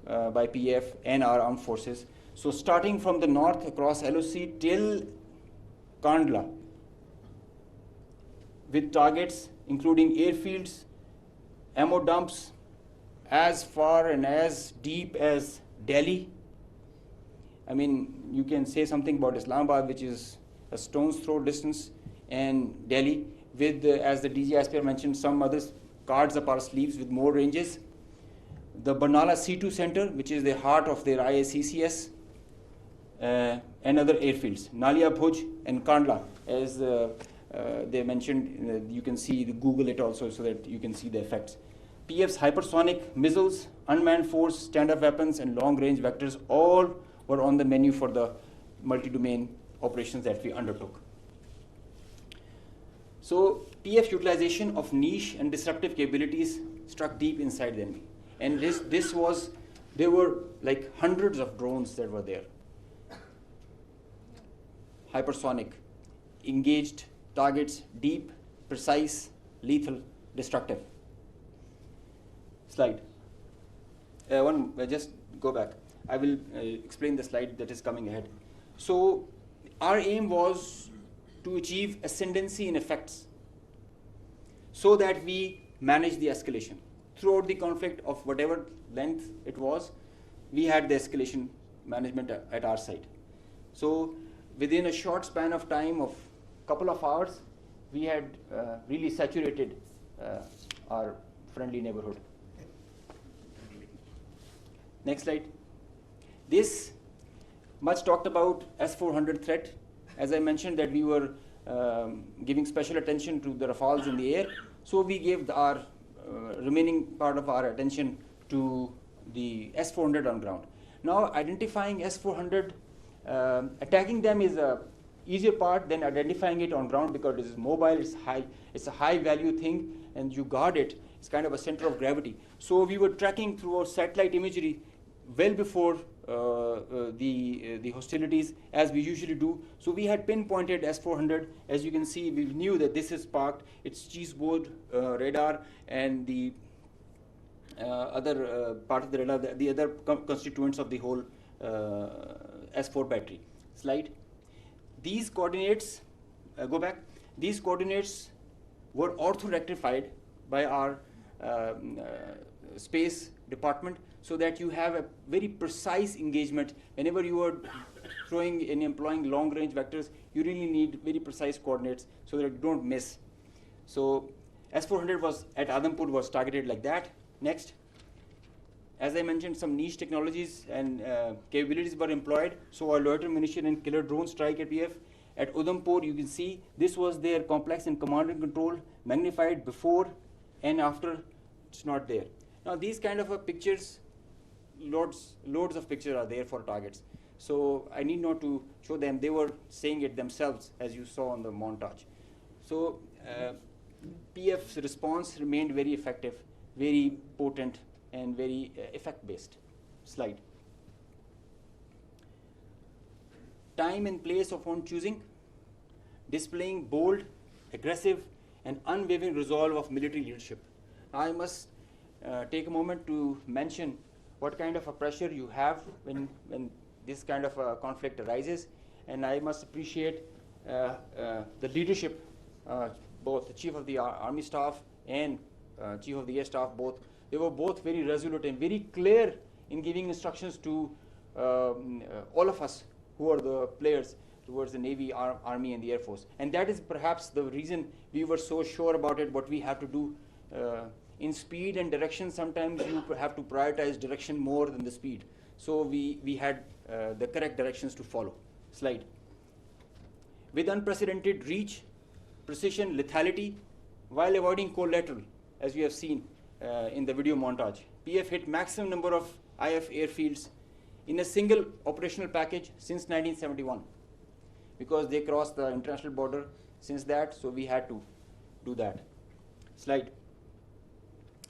by PF and our armed forces. So starting from the north across LOC till Kandla, with targets including airfields, ammo dumps as far and as deep as Delhi. I mean, you can say something about Islamabad, which is a stone's throw distance, and Delhi, with, as the DG ISPR mentioned, some other cards up our sleeves with more ranges. The Barnala C2 Center, which is the heart of their IACCS, and other airfields, Nalia Bhuj and Kandla, as they mentioned. You can see, Google it also so that you can see the effects. PF's hypersonic missiles, unmanned force, stand-up weapons, and long-range vectors all were on the menu for the multi-domain operations that we undertook. So PF's utilization of niche and disruptive capabilities struck deep inside the enemy. And there were like hundreds of drones that were there. Hypersonic, engaged targets, deep, precise, lethal, destructive. Slide. Just go back. I will explain the slide that is coming ahead. So our aim was to achieve ascendancy in effects so that we manage the escalation. Throughout the conflict of whatever length it was, we had the escalation management at our side. So within a short span of time of couple of hours, we had really saturated our friendly neighborhood. Next slide. This much talked about S-400 threat. As I mentioned that we were giving special attention to the Rafales in the air, so we gave our remaining part of our attention to the S-400 on ground. Now identifying S-400, attacking them is a easier part than identifying it on ground because it is mobile, it's a high value thing, and you guard it. It's kind of a center of gravity. So we were tracking through our satellite imagery well before the hostilities, as we usually do. So we had pinpointed S-400. As you can see, we knew that this is parked. It's cheeseboard radar and the other part of the radar, the other constituents of the whole S4 battery. Slide. These coordinates, go back, these coordinates were ortho-rectified by our space department so that you have a very precise engagement. Whenever you are throwing and employing long-range vectors, you really need very precise coordinates so that you don't miss. So S-400 was at Adampur was targeted like that. Next. As I mentioned, some niche technologies and capabilities were employed. So our loiter munition and killer drone strike at PF. At Udhampur, you can see this was their complex and command and control, magnified before and after. It's not there. Now these kind of pictures, loads of pictures are there for targets. So I need not to show them. They were saying it themselves, as you saw on the montage. So PF's response remained very effective, very potent, and very effect-based. Slide. Time and place of own choosing, displaying bold, aggressive, and unwavering resolve of military leadership. I must take a moment to mention what kind of a pressure you have when this kind of a conflict arises, and I must appreciate the leadership, both the Chief of the Army Staff and Chief of the Air Staff, both. They were both very resolute and very clear in giving instructions to all of us who are the players towards the Navy, Army, and the Air Force. And that is perhaps the reason we were so sure about it, what we have to do. In speed and direction, sometimes you have to prioritize direction more than the speed. So we had the correct directions to follow. Slide. With unprecedented reach, precision, lethality, while avoiding collateral, as we have seen in the video montage. PF hit maximum number of IF airfields in a single operational package since 1971, because they crossed the international border since that, so we had to do that. Slide.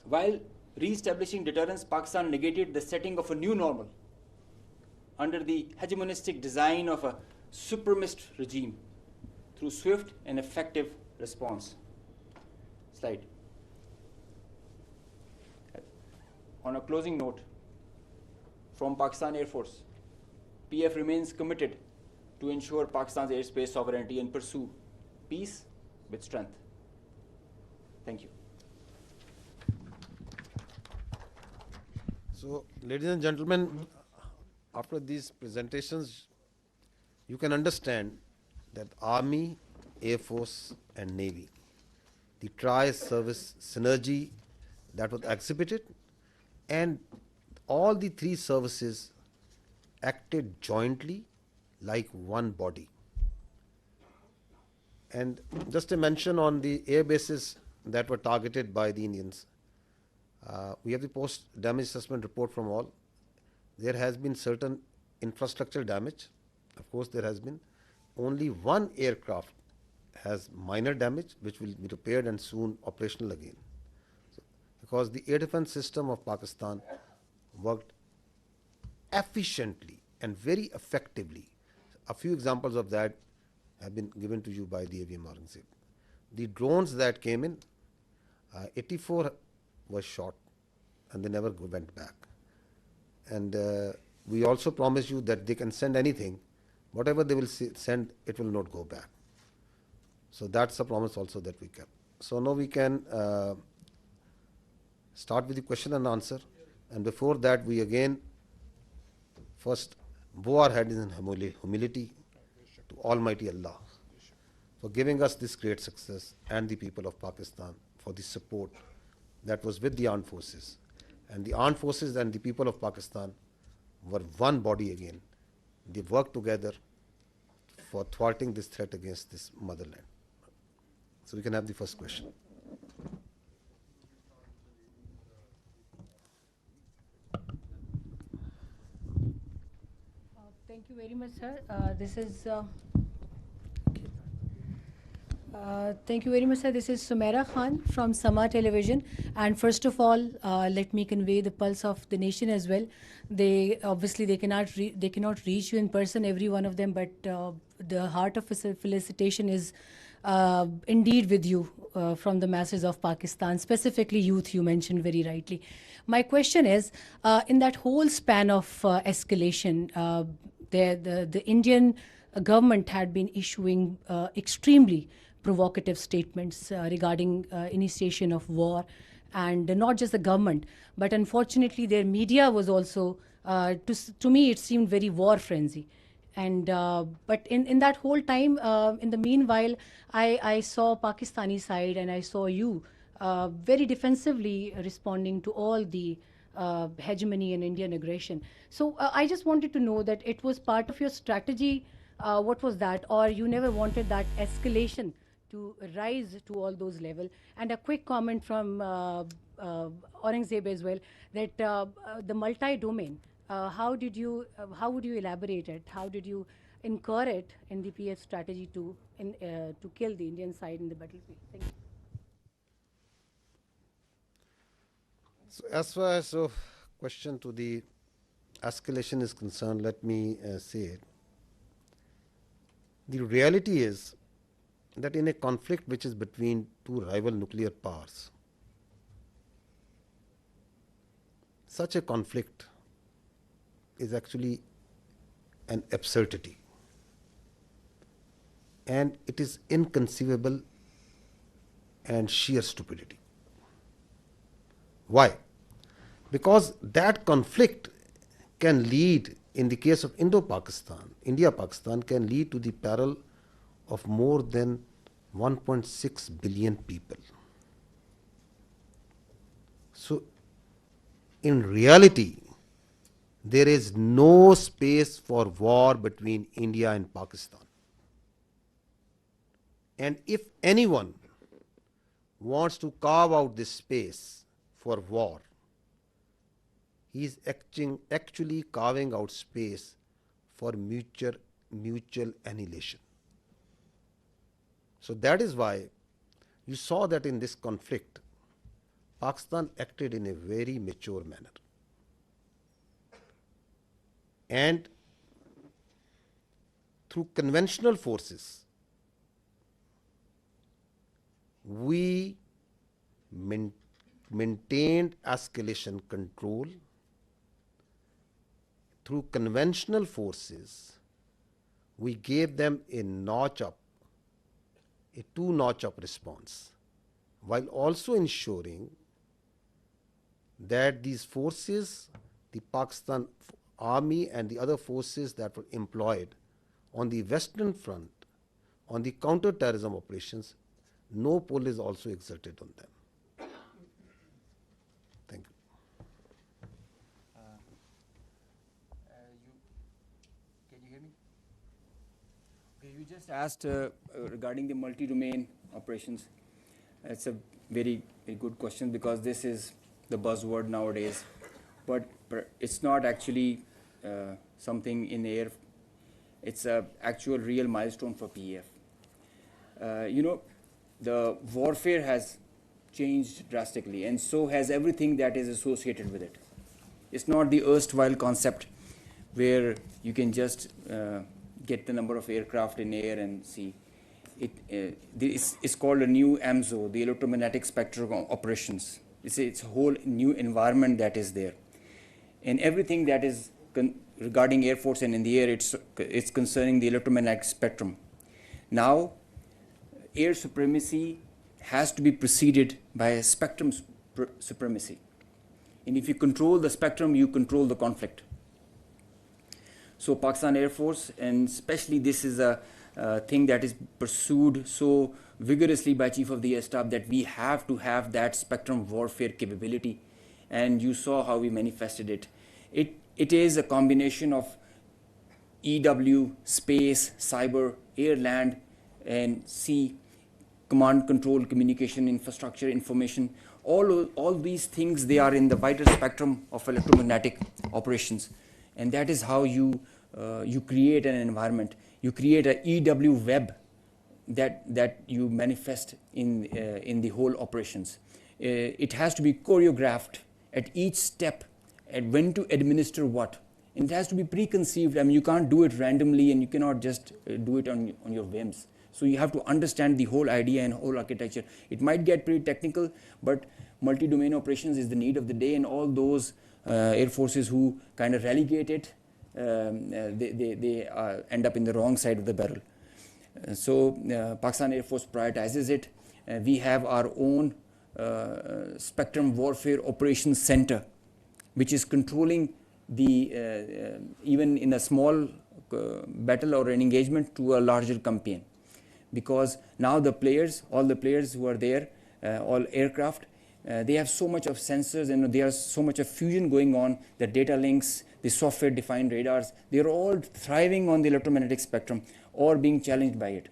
While re-establishing deterrence, Pakistan negated the setting of a new normal under the hegemonistic design of a supremacist regime through swift and effective response. Slide. On a closing note, from Pakistan Air Force, PF remains committed to ensure Pakistan's airspace sovereignty and pursue peace with strength. Thank you. So, ladies and gentlemen, after these presentations, you can understand that Army, Air Force and Navy, the tri-service synergy that was exhibited, and all the three services acted jointly like one body. And just a mention on the air bases that were targeted by the Indians. We have the post-damage assessment report from all. There has been certain infrastructure damage. Of course, there has been. Only one aircraft has minor damage, which will be repaired and soon operational again. So, because the air defense system of Pakistan worked efficiently and very effectively. A few examples of that have been given to you by the AVM Aurangzeb. The drones that came in, 84 was shot and they never went back. And we also promise you that they can send anything, whatever they will send, it will not go back. So that's a promise also that we kept. So now we can start with the question and answer. And before that, we again first bow our heads in humility to Almighty Allah for giving us this great success, and the people of Pakistan for the support that was with the armed forces. And the armed forces and the people of Pakistan were one body again. They worked together for thwarting this threat against this motherland. So we can have the first question. Thank you very much, sir. Thank you very much, sir. This is Sumaira Khan from Sama Television. And first of all, let me convey the pulse of the nation as well. They cannot reach you in person, every one of them, but the heart of felicitation is indeed with you from the masses of Pakistan, specifically youth, you mentioned very rightly. My question is, in that whole span of escalation, the Indian government had been issuing extremely provocative statements regarding initiation of war, and not just the government, but unfortunately their media was also, to me it seemed very war frenzy. And but in that whole time, in the meanwhile, I saw Pakistani side and I saw you very defensively responding to all the hegemony and Indian aggression. So I just wanted to know that it was part of your strategy. What was that? Or you never wanted that escalation to rise to all those levels? And a quick comment from Aurangzeb as well, that the multi-domain, how would you elaborate it? How did you incur it in the PF strategy to kill the Indian side in the battlefield? Thank you. So as far as question to the escalation is concerned, let me say it. The reality is that in a conflict which is between two rival nuclear powers, such a conflict is actually an absurdity, and it is inconceivable and sheer stupidity. Why? Because that conflict can lead, in the case of Indo-Pakistan, India-Pakistan, can lead to the peril of more than 1.6 billion people. So, in reality, there is no space for war between India and Pakistan. And if anyone wants to carve out this space for war, he is actually carving out space for mutual annihilation. So that is why you saw that in this conflict, Pakistan acted in a very mature manner. And through conventional forces, we maintained escalation control. Through conventional forces, we gave them a two-notch up response, while also ensuring that these forces, the Pakistan Army and the other forces that were employed on the Western Front, on the counter-terrorism operations, no pull is also exerted on them. Thank you. Can you hear me? Okay, you just asked regarding the multi-domain operations. It's a very good question, because this is the buzzword nowadays. But it's not actually something in the air. It's an actual real milestone for PEF. The warfare has changed drastically, and so has everything that is associated with it. It's not the erstwhile concept where you can just get the number of aircraft in air and see. It's called a new EMSO, the electromagnetic spectrum operations. It's a whole new environment that is there. And everything that is regarding Air Force and in the air, it's concerning the electromagnetic spectrum. Now, air supremacy has to be preceded by a spectrum supremacy. And if you control the spectrum, you control the conflict. So Pakistan Air Force, and especially this is a thing that is pursued so vigorously by Chief of the Air Staff, that we have to have that spectrum warfare capability. And you saw how we manifested it. It is a combination of EW, space, cyber, air, land, and sea, command, control, communication, infrastructure, information. All these things, they are in the wider spectrum of electromagnetic operations. And that is how you create an environment. You create an EW web that you manifest in the whole operations. It has to be choreographed at each step, and when to administer what. And it has to be preconceived. I mean, you can't do it randomly, and you cannot just do it on your whims. So you have to understand the whole idea and whole architecture. It might get pretty technical, but multi-domain operations is the need of the day, and all those air forces who kind of relegate it, they end up in the wrong side of the barrel. So Pakistan Air Force prioritizes it. We have our own Spectrum Warfare Operations Center, which is controlling the even in a small battle or an engagement to a larger campaign. Because now all the players who are there, all aircraft, they have so much of sensors, and there's so much of fusion going on, the data links, the software-defined radars, they're all thriving on the electromagnetic spectrum or being challenged by it.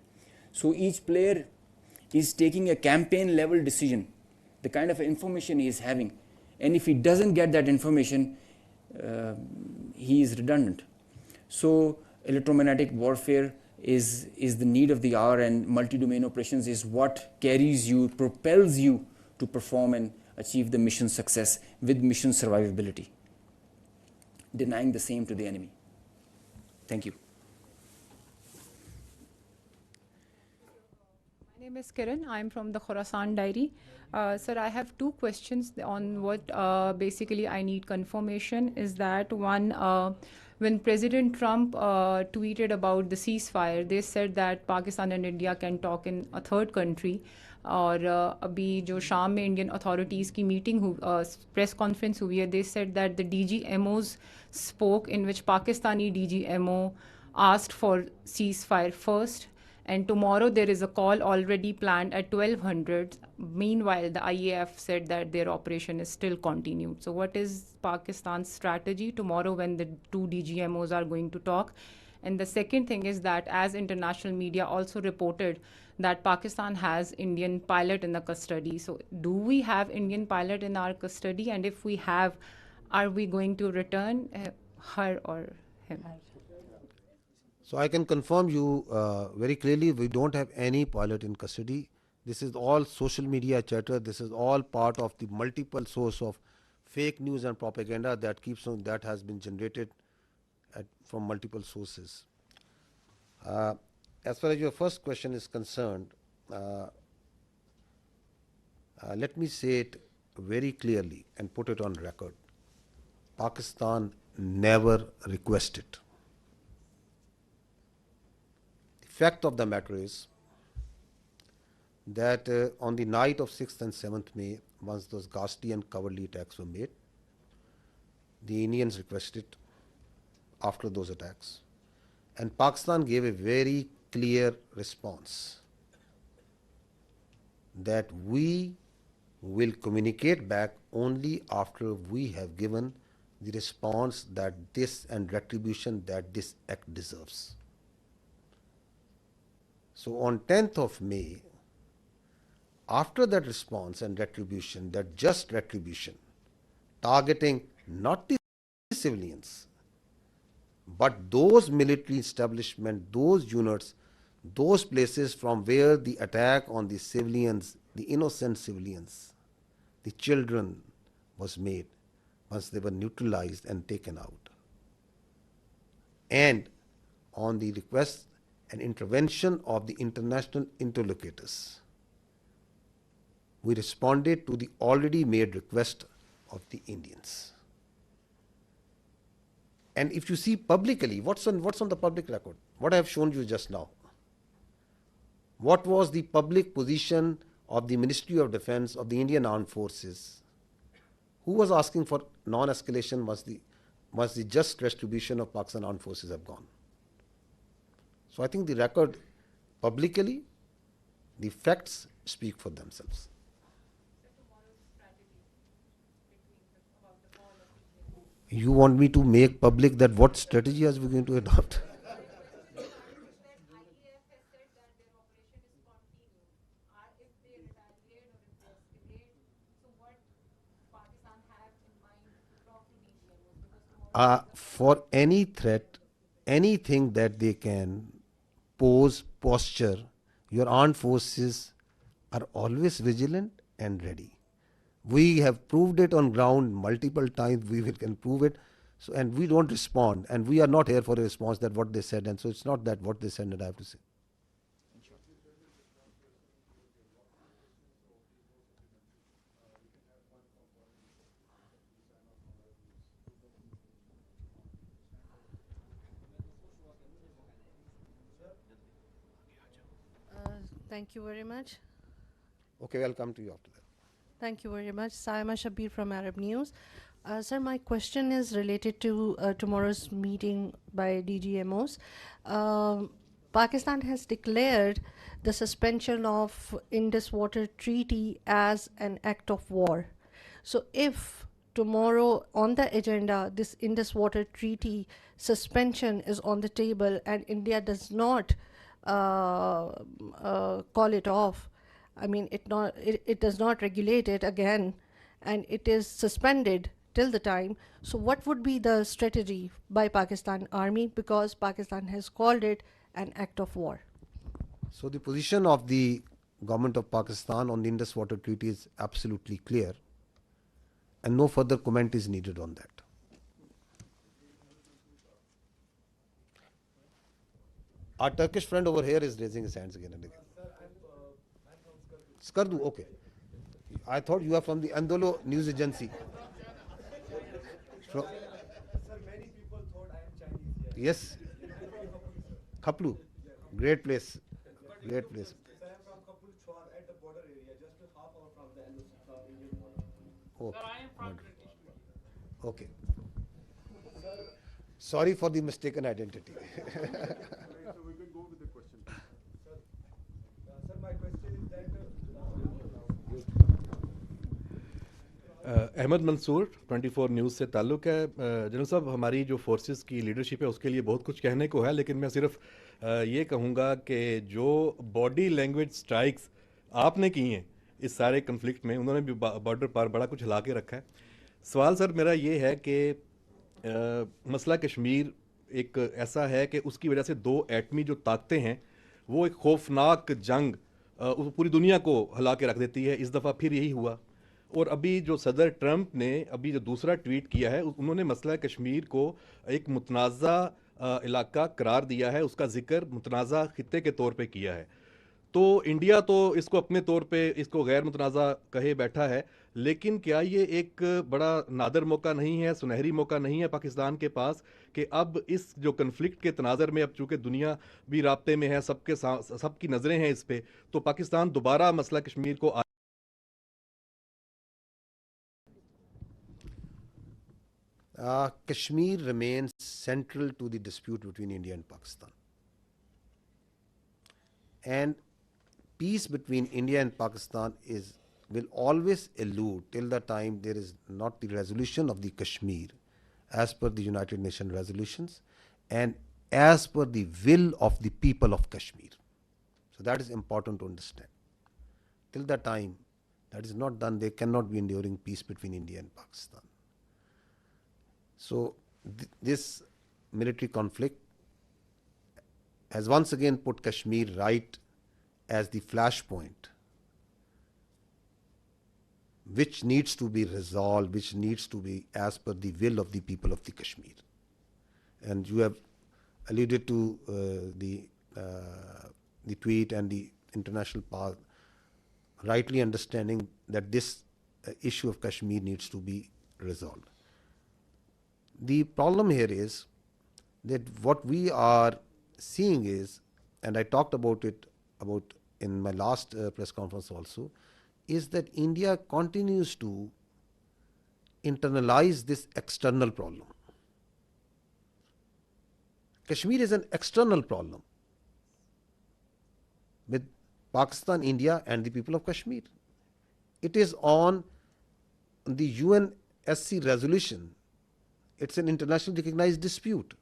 So each player is taking a campaign-level decision, the kind of information he is having. And if he doesn't get that information, he is redundant. So electromagnetic warfare is the need of the hour, and multi-domain operations is what carries you, propels you to perform and achieve the mission success with mission survivability, denying the same to the enemy. Thank you. My name is Kiran. I'm from the Khorasan Diary. Sir, I have two questions on what basically I need confirmation. Is that one, when President Trump tweeted about the ceasefire, they said that Pakistan and India can talk in a third country. और अभी जो शाम में Indian authorities की meeting press conference हुई है, they said that the DGMOs spoke, in which Pakistani DGMO asked for ceasefire first, and tomorrow there is a call already planned at 1200. Meanwhile, the IAF said that their operation is still continued. So what is Pakistan's strategy tomorrow when the two DGMOs are going to talk? And the second thing is that, as international media also reported, that Pakistan has Indian pilot in the custody. So do we have Indian pilot in our custody? And if we have, are we going to return her or him? So I can confirm you very clearly, we don't have any pilot in custody. This is all social media chatter. This is all part of the multiple source of fake news and propaganda that keeps on, that has been generated from multiple sources. As far as your first question is concerned, let me say it very clearly and put it on record. Pakistan never requested. The fact of the matter is that on the night of 6th and 7th May, once those ghastly and cowardly attacks were made, the Indians requested after those attacks. And Pakistan gave a very clear response that we will communicate back only after we have given the response that this and retribution that this act deserves. So on 10th of May, after that response and retribution, that just retribution, targeting not the civilians, but those military establishments, those units, those places from where the attack on the civilians, the innocent civilians, the children was made, once they were neutralized and taken out. And on the request and intervention of the international interlocutors, we responded to the already made request of the Indians. And if you see publicly, what's on the public record? What I have shown you just now. What was the public position of the Ministry of Defense of the Indian Armed Forces? Who was asking for non-escalation once the just retribution of Pakistan Armed Forces have gone? So I think the record publicly, the facts speak for themselves. You want me to make public that what strategy are we going to adopt? For any threat, anything that they can pose, posture, your armed forces are always vigilant and ready. We have proved it on ground multiple times. We can prove it. So, and we don't respond. And we are not here for a response that what they said. And so it's not that what they said that I have to say. Thank you very much. Okay, I'll come to you after that. Thank you very much. Saima Shabir from Arab News. Sir, my question is related to tomorrow's meeting by DGMOs. Pakistan has declared the suspension of Indus Water Treaty as an act of war. So if tomorrow on the agenda, this Indus Water Treaty suspension is on the table and India does not call it off, I mean, it does not regulate it again, and it is suspended till the time. So what would be the strategy by Pakistan Army, because Pakistan has called it an act of war? So the position of the government of Pakistan on the Indus Water Treaty is absolutely clear, and no further comment is needed on that. Our Turkish friend over here is raising his hands again and again. Skardu, okay. I thought you are from the Andolo news agency. Sir, many people thought I am Chinese. Yes. Khaplu, great place. Great place. I am from Khaplu Chwar at the border area, just a half hour from the Indian border. Okay. Sir, I am from British. Okay. Sorry for the mistaken identity. So we can go with the question. Sir, my question is that Ahmad Mansoor 24 News से ताल्लुक़ है। General साहब, हमारी जो forces की leadership है उसके लिए बहुत कुछ कहने को है, लेकिन मैं सिर्फ ये कहूँगा कि जो बॉडी लैंग्वेज स्ट्राइक्स आपने की हैं इस सारे कन्फ्लिक्ट में, उन्होंने भी बॉर्डर पर बड़ा कुछ हिला के रखा है। सवाल सर मेरा ये है कि मसला कश्मीर एक ऐसा है कि उसकी वजह से दो एटमी जो ताकतें हैं वो एक खौफनाक जंग पूरी दुनिया को हिला के रख देती है। इस दफ़ा फिर यही हुआ। और अभी जो सदर ट्रंप ने अभी जो दूसरा ट्वीट किया है उन्होंने मसला कश्मीर को एक मुतनाज़ा इलाका करार दिया है, उसका जिक्र मुतनाज़ा खित्ते के तौर पे किया है। तो इंडिया तो इसको अपने तौर पे इसको गैर मुतनाज़ा कहे बैठा है, लेकिन क्या ये एक बड़ा नादर मौका नहीं है, सुनहरी मौका नहीं है पाकिस्तान के पास कि अब इस जो कन्फ्लिक्ट के तनाज़र में अब चूँकि दुनिया भी राब्ते में है, सबकी नज़रें हैं इस पे, तो पाकिस्तान दोबारा मसला कश्मीर को Kashmir remains central to the dispute between India and Pakistan. And peace between India and Pakistan will always elude till the time there is not the resolution of the Kashmir as per the United Nations resolutions and as per the will of the people of Kashmir. So that is important to understand. Till the time that is not done, there cannot be enduring peace between India and Pakistan. So this military conflict has once again put Kashmir right as the flashpoint, which needs to be resolved, which needs to be as per the will of the people of the Kashmir. And you have alluded to the tweet and the international path, rightly understanding that this issue of Kashmir needs to be resolved. The problem here is that what we are seeing is, and I talked about it in my last press conference also, is that India continues to internalize this external problem. Kashmir is an external problem with Pakistan, India and the people of Kashmir. It is on the UNSC resolution. It's an internationally recognized dispute.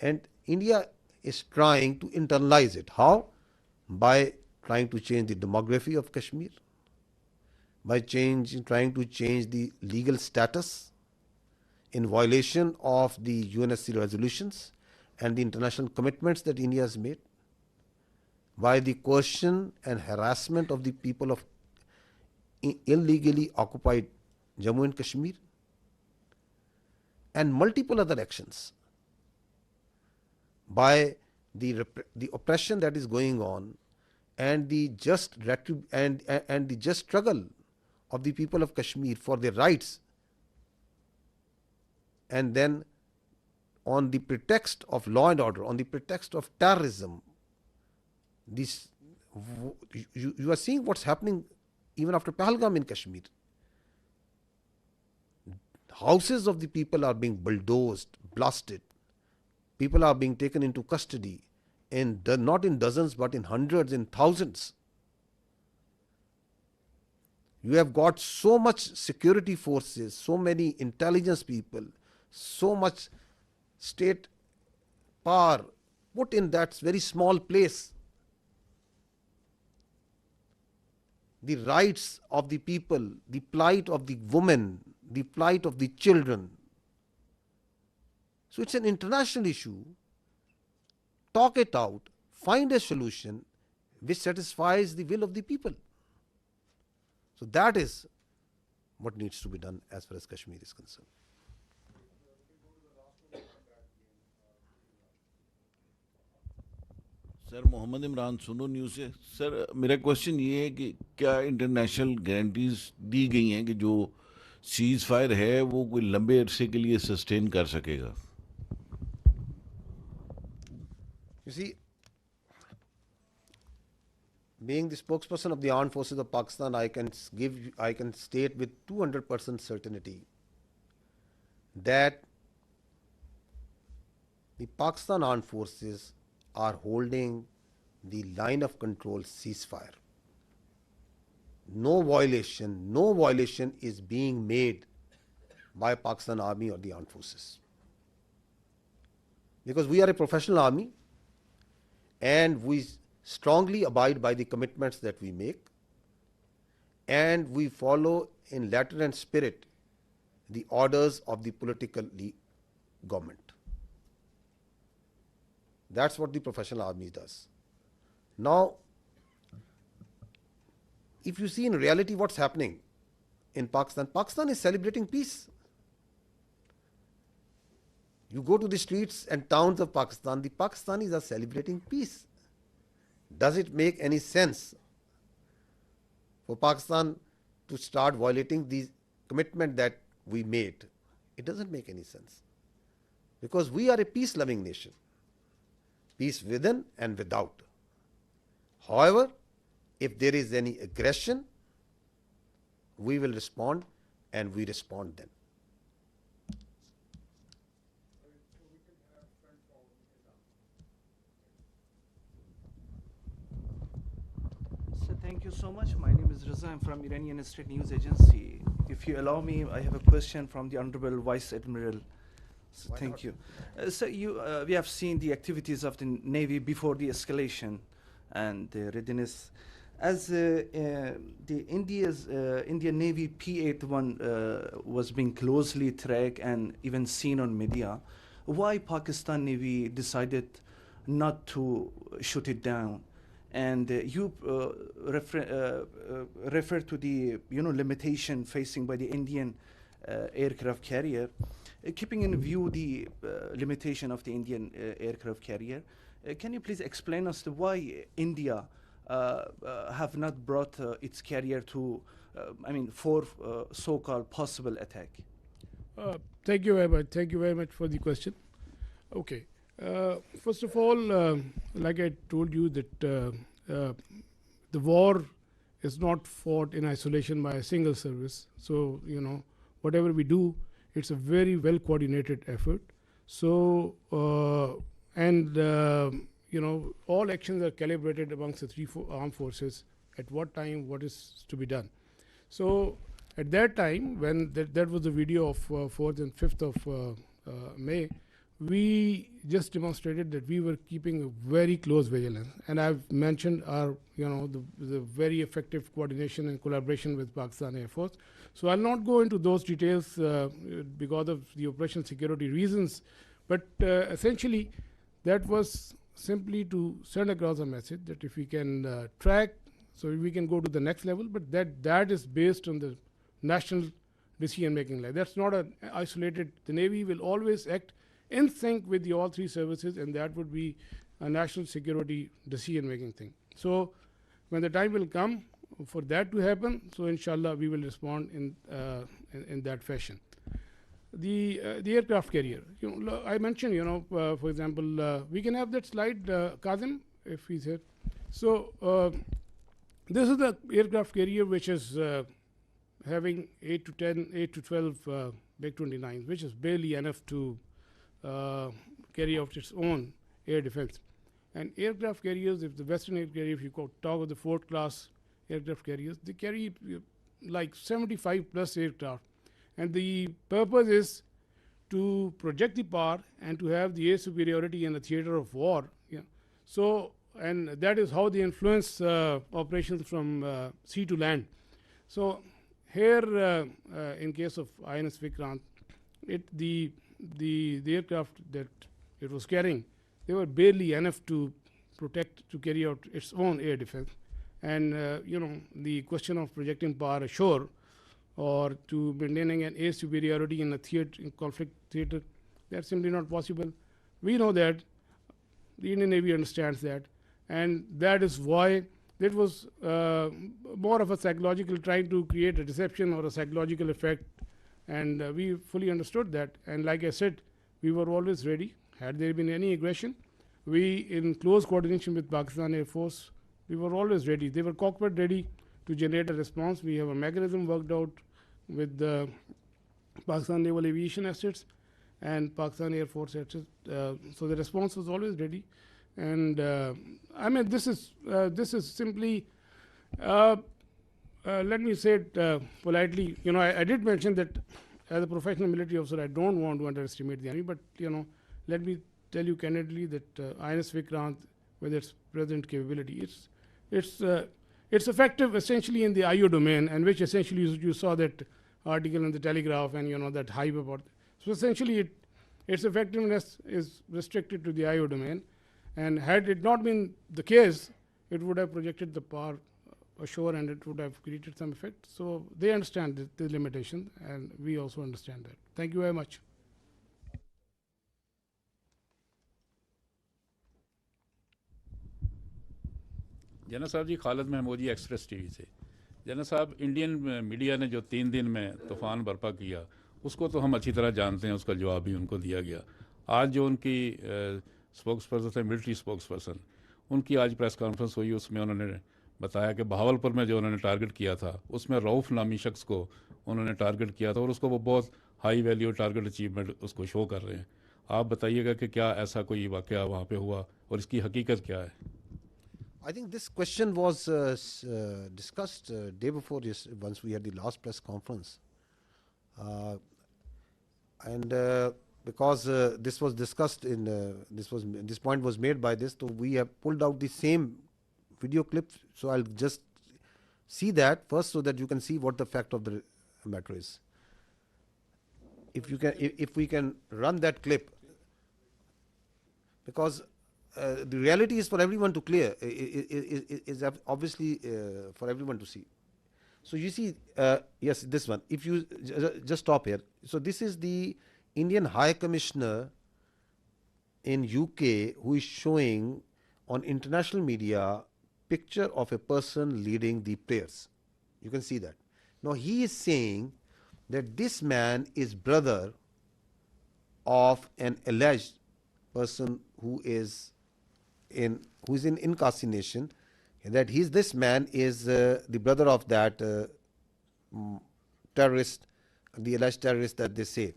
And India is trying to internalize it. How? By trying to change the demography of Kashmir, by trying to change the legal status in violation of the UNSC resolutions and the international commitments that India has made, by the coercion and harassment of the people of illegally occupied Jammu and Kashmir, and multiple other actions, by the oppression that is going on and the just and the just struggle of the people of Kashmir for their rights, and then on the pretext of law and order, on the pretext of terrorism, you are seeing what's happening even after Pahalgam in Kashmir. Houses of the people are being bulldozed, blasted. People are being taken into custody, and not in dozens, but in hundreds, in thousands. You have got so much security forces, so many intelligence people, so much state power put in that very small place. The rights of the people, the plight of the women, the plight of the children. So it's an international issue. Talk it out, find a solution which satisfies the will of the people. So that is what needs to be done as far as Kashmir is concerned. Sir Mohammad Imran Suno News से। Sir मेरा question ये है कि क्या international guarantees दी गई हैं कि जो सीज फायर है वो कोई लंबे अरसे के लिए सस्टेन कर सकेगा? You see, being the spokesperson of the armed forces of Pakistan, I can state with 200% certainty that the Pakistan armed forces are holding the line of control ceasefire. No violation is being made by Pakistan Army or the armed forces. Because we are a professional army and we strongly abide by the commitments that we make, and we follow in letter and spirit the orders of the political government. That's what the professional army does. Now, if you see in reality what's happening in Pakistan, Pakistan is celebrating peace. You go to the streets and towns of Pakistan, the Pakistanis are celebrating peace. Does it make any sense for Pakistan to start violating the commitment that we made? It doesn't make any sense, because we are a peace-loving nation, peace within and without. However, if there is any aggression, we will respond, and we respond then. So thank you so much. My name is Raza. I'm from Iranian State News Agency. If you allow me, I have a question from the Honorable Vice Admiral. So thank you. So we have seen the activities of the Navy before the escalation and the readiness. As the Indian Navy P-81 was being closely tracked and even seen on media, why Pakistan Navy decided not to shoot it down? And you refer to the limitation facing by the Indian aircraft carrier. Keeping in view the limitation of the Indian aircraft carrier, can you please explain us why India have not brought its carrier to, for so-called possible attack? Thank you very much. Thank you very much for the question. Okay. First of all, like I told you that the war is not fought in isolation by a single service. So, whatever we do, it's a very well coordinated effort. So, all actions are calibrated amongst the three armed forces at what time, what is to be done. So, at that time, when that was the video of 4th and 5th of May, we just demonstrated that we were keeping a very close vigilance. And I've mentioned our, the very effective coordination and collaboration with Pakistan Air Force. So I'll not go into those details because of the operational security reasons. But essentially, that was simply to send across a message that if we can track, so we can go to the next level, but that is based on the national decision-making line. That's not an isolated. The Navy will always act in sync with the all three services, and that would be a national security decision-making thing. So when the time will come for that to happen, so inshallah we will respond in that fashion. The aircraft carrier, I mentioned, for example, we can have that slide, Kazim, if he's here. So this is the aircraft carrier which is having 8 to 12 MiG-29s, which is barely enough to carry out its own air defense. And aircraft carriers, if the Western air carrier, if you talk of the 4th class aircraft carriers, they carry like 75 plus aircraft. And the purpose is to project the power and to have the air superiority in the theater of war. Yeah. So, and that is how they influence operations from sea to land. So here, in case of INS Vikrant, the aircraft that it was carrying, they were barely enough to carry out its own air defense. And, the question of projecting power ashore or to maintaining an air superiority in a conflict theater, that's simply not possible. We know that, the Indian Navy understands that, and that is why it was more of a psychological, trying to create a deception or a psychological effect. And we fully understood that. And like I said, we were always ready. Had there been any aggression, we, in close coordination with Pakistan Air Force, we were always ready. They were cockpit ready to generate a response. We have a mechanism worked out with the Pakistan Naval Aviation assets and Pakistan Air Force assets. So the response was always ready. And this is simply, let me say it politely. I did mention that as a professional military officer, I don't want to underestimate the enemy. But let me tell you candidly that INS Vikrant, with its present capability, It's effective essentially in the IO domain, and which essentially you saw that article in the Telegraph and that hype about. So essentially, its effectiveness is restricted to the IO domain, and had it not been the case, it would have projected the power ashore and it would have created some effect. So they understand the limitation, and we also understand that. Thank you very much. जना साहब जी, खालिद महमूद जी, express TV से। जना साहब, Indian media ने जो 3 दिन में तूफ़ान बर्पा किया, उसको तो हम अच्छी तरह जानते हैं, उसका जवाब भी उनको दिया गया। आज जो उनकी स्पोक्स पर्सन थे, मिलिट्री स्पोक्स पर्सन, उनकी आज प्रेस कॉन्फ्रेंस हुई, उसमें उन्होंने बताया कि बहावलपुर में जो उन्होंने टारगेट किया था, उसमें रऊफ़ नामी शख्स को उन्होंने टारगेट किया था, और उसको वो बहुत हाई वैल्यू टारगेट अचीवमेंट उसको शो कर रहे हैं। आप बताइएगा कि क्या ऐसा कोई वाक़या वहाँ पे हुआ और इसकी हकीकत क्या है? I think this question was discussed day before once we had the last press conference, and because this was discussed in this point was made by this, so we have pulled out the same video clip. So I'll just see that first, so that you can see what the fact of the matter is. If you can, if we can run that clip, because the reality is for everyone to clear, is obviously for everyone to see. So you see, yes, this one. If you just stop here. So this is the Indian High Commissioner in UK who is showing on international media picture of a person leading the prayers. You can see that. Now he is saying that this man is brother of an alleged person who is in incarceration, that this man is the brother of that terrorist, the alleged terrorist that they say.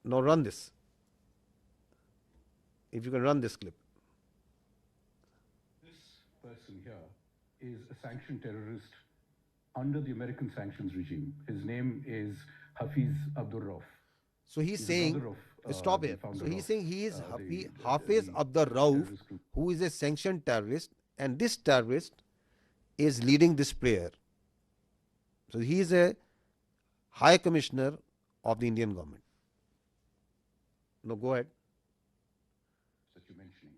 Now run this. If you can run this clip. This person here is a sanctioned terrorist under the American sanctions regime. His name is Hafiz Abdur Rauf. So he's saying, stop here. So he's saying he is Hafiz Abdur Rauf, who is a sanctioned terrorist, and this terrorist is leading this prayer. So he is a High Commissioner of the Indian government. No, go ahead. That you're mentioning.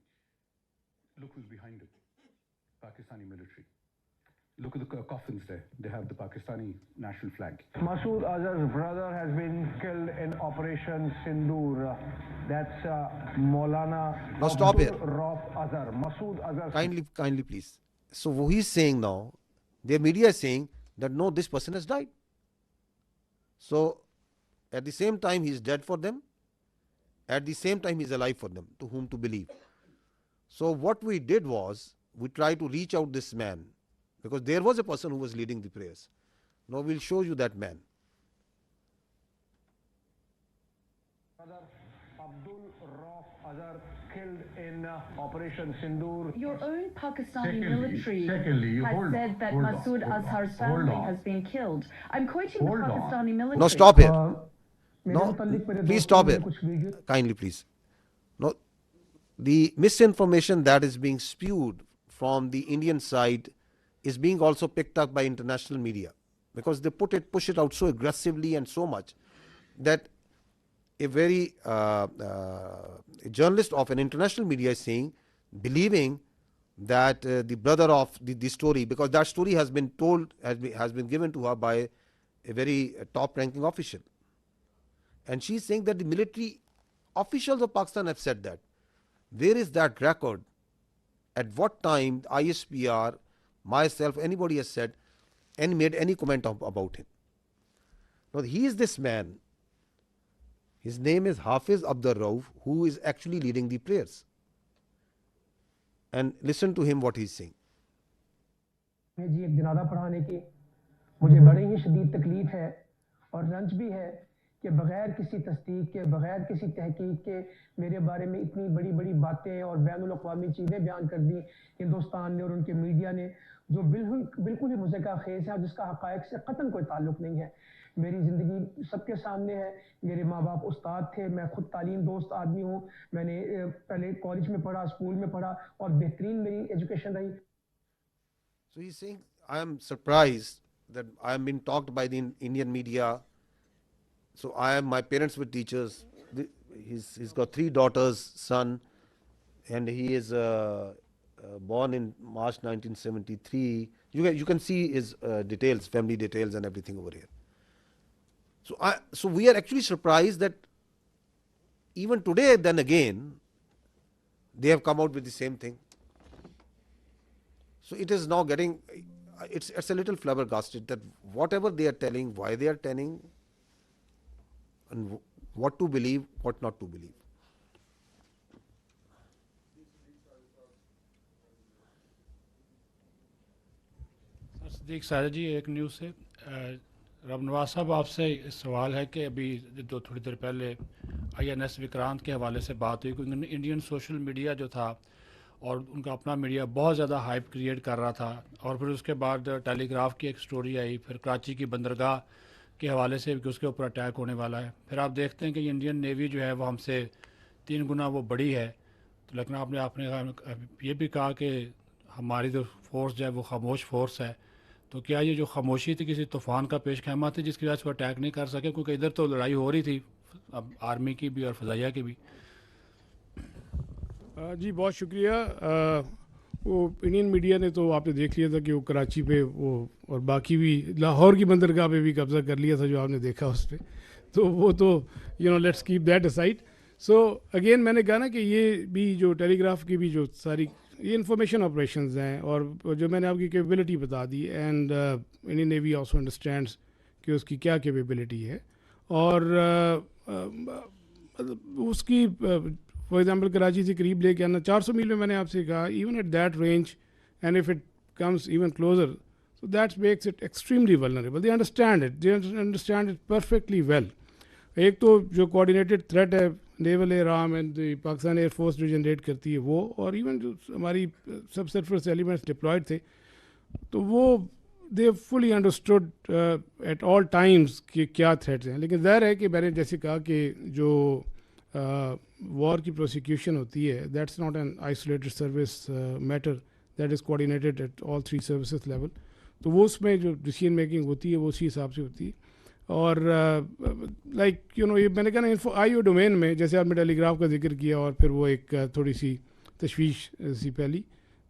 Look who's behind it. Pakistani military. Look at the coffins there. They have the Pakistani national flag. Masood Azhar's brother has been killed in Operation Sindoor. That's Maulana. Now stop here. Rauf Azhar. Masood Azhar. Kindly, please. So what he's saying now, their media is saying that no, this person has died. So at the same time, he is dead for them. At the same time, he is alive for them, to whom to believe. So what we did was, we tried to reach out this man, because there was a person who was leading the prayers. Now we'll show you that man. Abdul Rauf Azhar killed in Operation Sindoor. Your own Pakistani military has said that Masood Azhar's family has been killed. I'm quoting the Pakistani military. No, stop here. No, please stop here. Kindly, please. No, the misinformation that is being spewed from the Indian side is being also picked up by international media, because they push it out so aggressively and so much that a very a journalist of an international media is saying, believing that the brother of the story, because that story has been told, has been given to her by a very top-ranking official, and she's saying that the military officials of Pakistan have said that. Where is that record? At what time ISPR, myself, anybody has said and made any comment about him? Now he is this man. His name is Hafiz Abdur Rauf, who is actually leading the prayers. And listen to him what he's saying. जी एक जनाजा पढ़ाने की मुझे बड़ी ही शदीद तकलीफ है और रंज भी है कि बगैर किसी तस्दीक के, बगैर किसी तहकीक के मेरे बारे में इतनी बड़ी बड़ी बातें और बैनुल अक़वामी चीज़ें बयान कर दी हिंदुस्तान ने और उनके मीडिया ने, जो बिल्कुल ही मुज़क्किर खेज़ है, जिसका हक़ाइक़ से क़तन कोई ताल्लुक़ नहीं है। میری زندگی سب کے سامنے ہے. میرے ماں باپ استاد تھے, میں خود تعلیم دوست آدمی ہوں, میں نے پہلے کالج میں پڑھا, اسکول میں پڑھا, اور بہترین میری ایجوکیشن رہی. So he's saying, I am surprised that I am being talked by the Indian media. So my parents were teachers. He's got 3 daughters, son, and he is born in March 1973. You can see his details, family details and everything over here. So we are actually surprised that even today, then again, they have come out with the same thing. So it is now getting, it's a little flabbergasted that whatever they are telling, why they are telling, and what to believe, what not to believe. صدیق سارا جی, ایک news سے رب نواز صاحب آپ سے سوال ہے کہ ابھی تھوڑی دیر پہلے INS وکرانت کے حوالے سے بات ہوئی کہ انڈین سوشل میڈیا جو تھا اور ان کا اپنا میڈیا بہت زیادہ ہائپ کریٹ کر رہا تھا, اور پھر اس کے بعد ٹیلی گراف کی ایک سٹوری آئی, پھر کراچی کی بندرگاہ کے حوالے سے کہ اس کے اوپر اٹیک ہونے والا ہے. پھر آپ دیکھتے ہیں کہ انڈین نیوی جو ہے وہ ہم سے 3 گنا وہ بڑی ہے. تو لیکن آپ نے یہ بھی کہا کہ ہماری جو فورس جو ہے وہ خاموش فورس ہے. تو کیا یہ جو خاموشی تھی کسی طوفان کا پیش خیمہ تھی جس کی وجہ سے وہ اٹیک نہیں کر سکے, کیونکہ ادھر تو لڑائی ہو رہی تھی اب آرمی کی بھی اور فضائیہ کی بھی. جی بہت شکریہ. وہ انڈین میڈیا نے تو آپ نے دیکھ لیا تھا کہ وہ کراچی پہ وہ اور باقی بھی لاہور کی بندرگاہ پہ بھی قبضہ کر لیا تھا جو آپ نے دیکھا اس پہ, تو وہ تو let's keep that aside. So again میں نے کہا نا کہ یہ بھی جو ٹیلی گراف کی بھی جو ساری یہ انفارمیشن آپریشنز ہیں, اور جو میں نے آپ کی کیپیبلٹی بتا دی, and Indian navy also understands کہ اس کی کیا کیپیبلٹی ہے, اور اس کی فار ایگزامپل کراچی سے قریب لے کے آنا 400 میل میں میں نے آپ سے کہا, even at that range and if it comes even closer, so that makes it extremely vulnerable. They understand it. They understand it perfectly well. ایک تو جو کوآرڈینیٹڈ تھریٹ ہے naval air arm and Pakistan air force جو generate کرتی ہے وہ, اور even جو ہماری سب سرفیس ایلیمنٹس ڈپلائڈ تھے, تو وہ دے فلی انڈرسٹوڈ ایٹ آل ٹائمز کہ کیا تھریٹس ہیں. لیکن ظاہر ہے کہ میں نے جیسے کہا کہ جو وار کی پروسیکیوشن ہوتی ہے that's not an isolated service matter, that is coordinated at all 3 services level. تو وہ اس میں جو ڈیسیژن میکنگ ہوتی ہے وہ اسی حساب سے ہوتی ہے. اور لائک یہ میں نے کہا نا آئی او ڈومین میں, جیسے آپ نے ٹیلی گراف کا ذکر کیا اور پھر وہ ایک تھوڑی سی تشویش سی پہلی,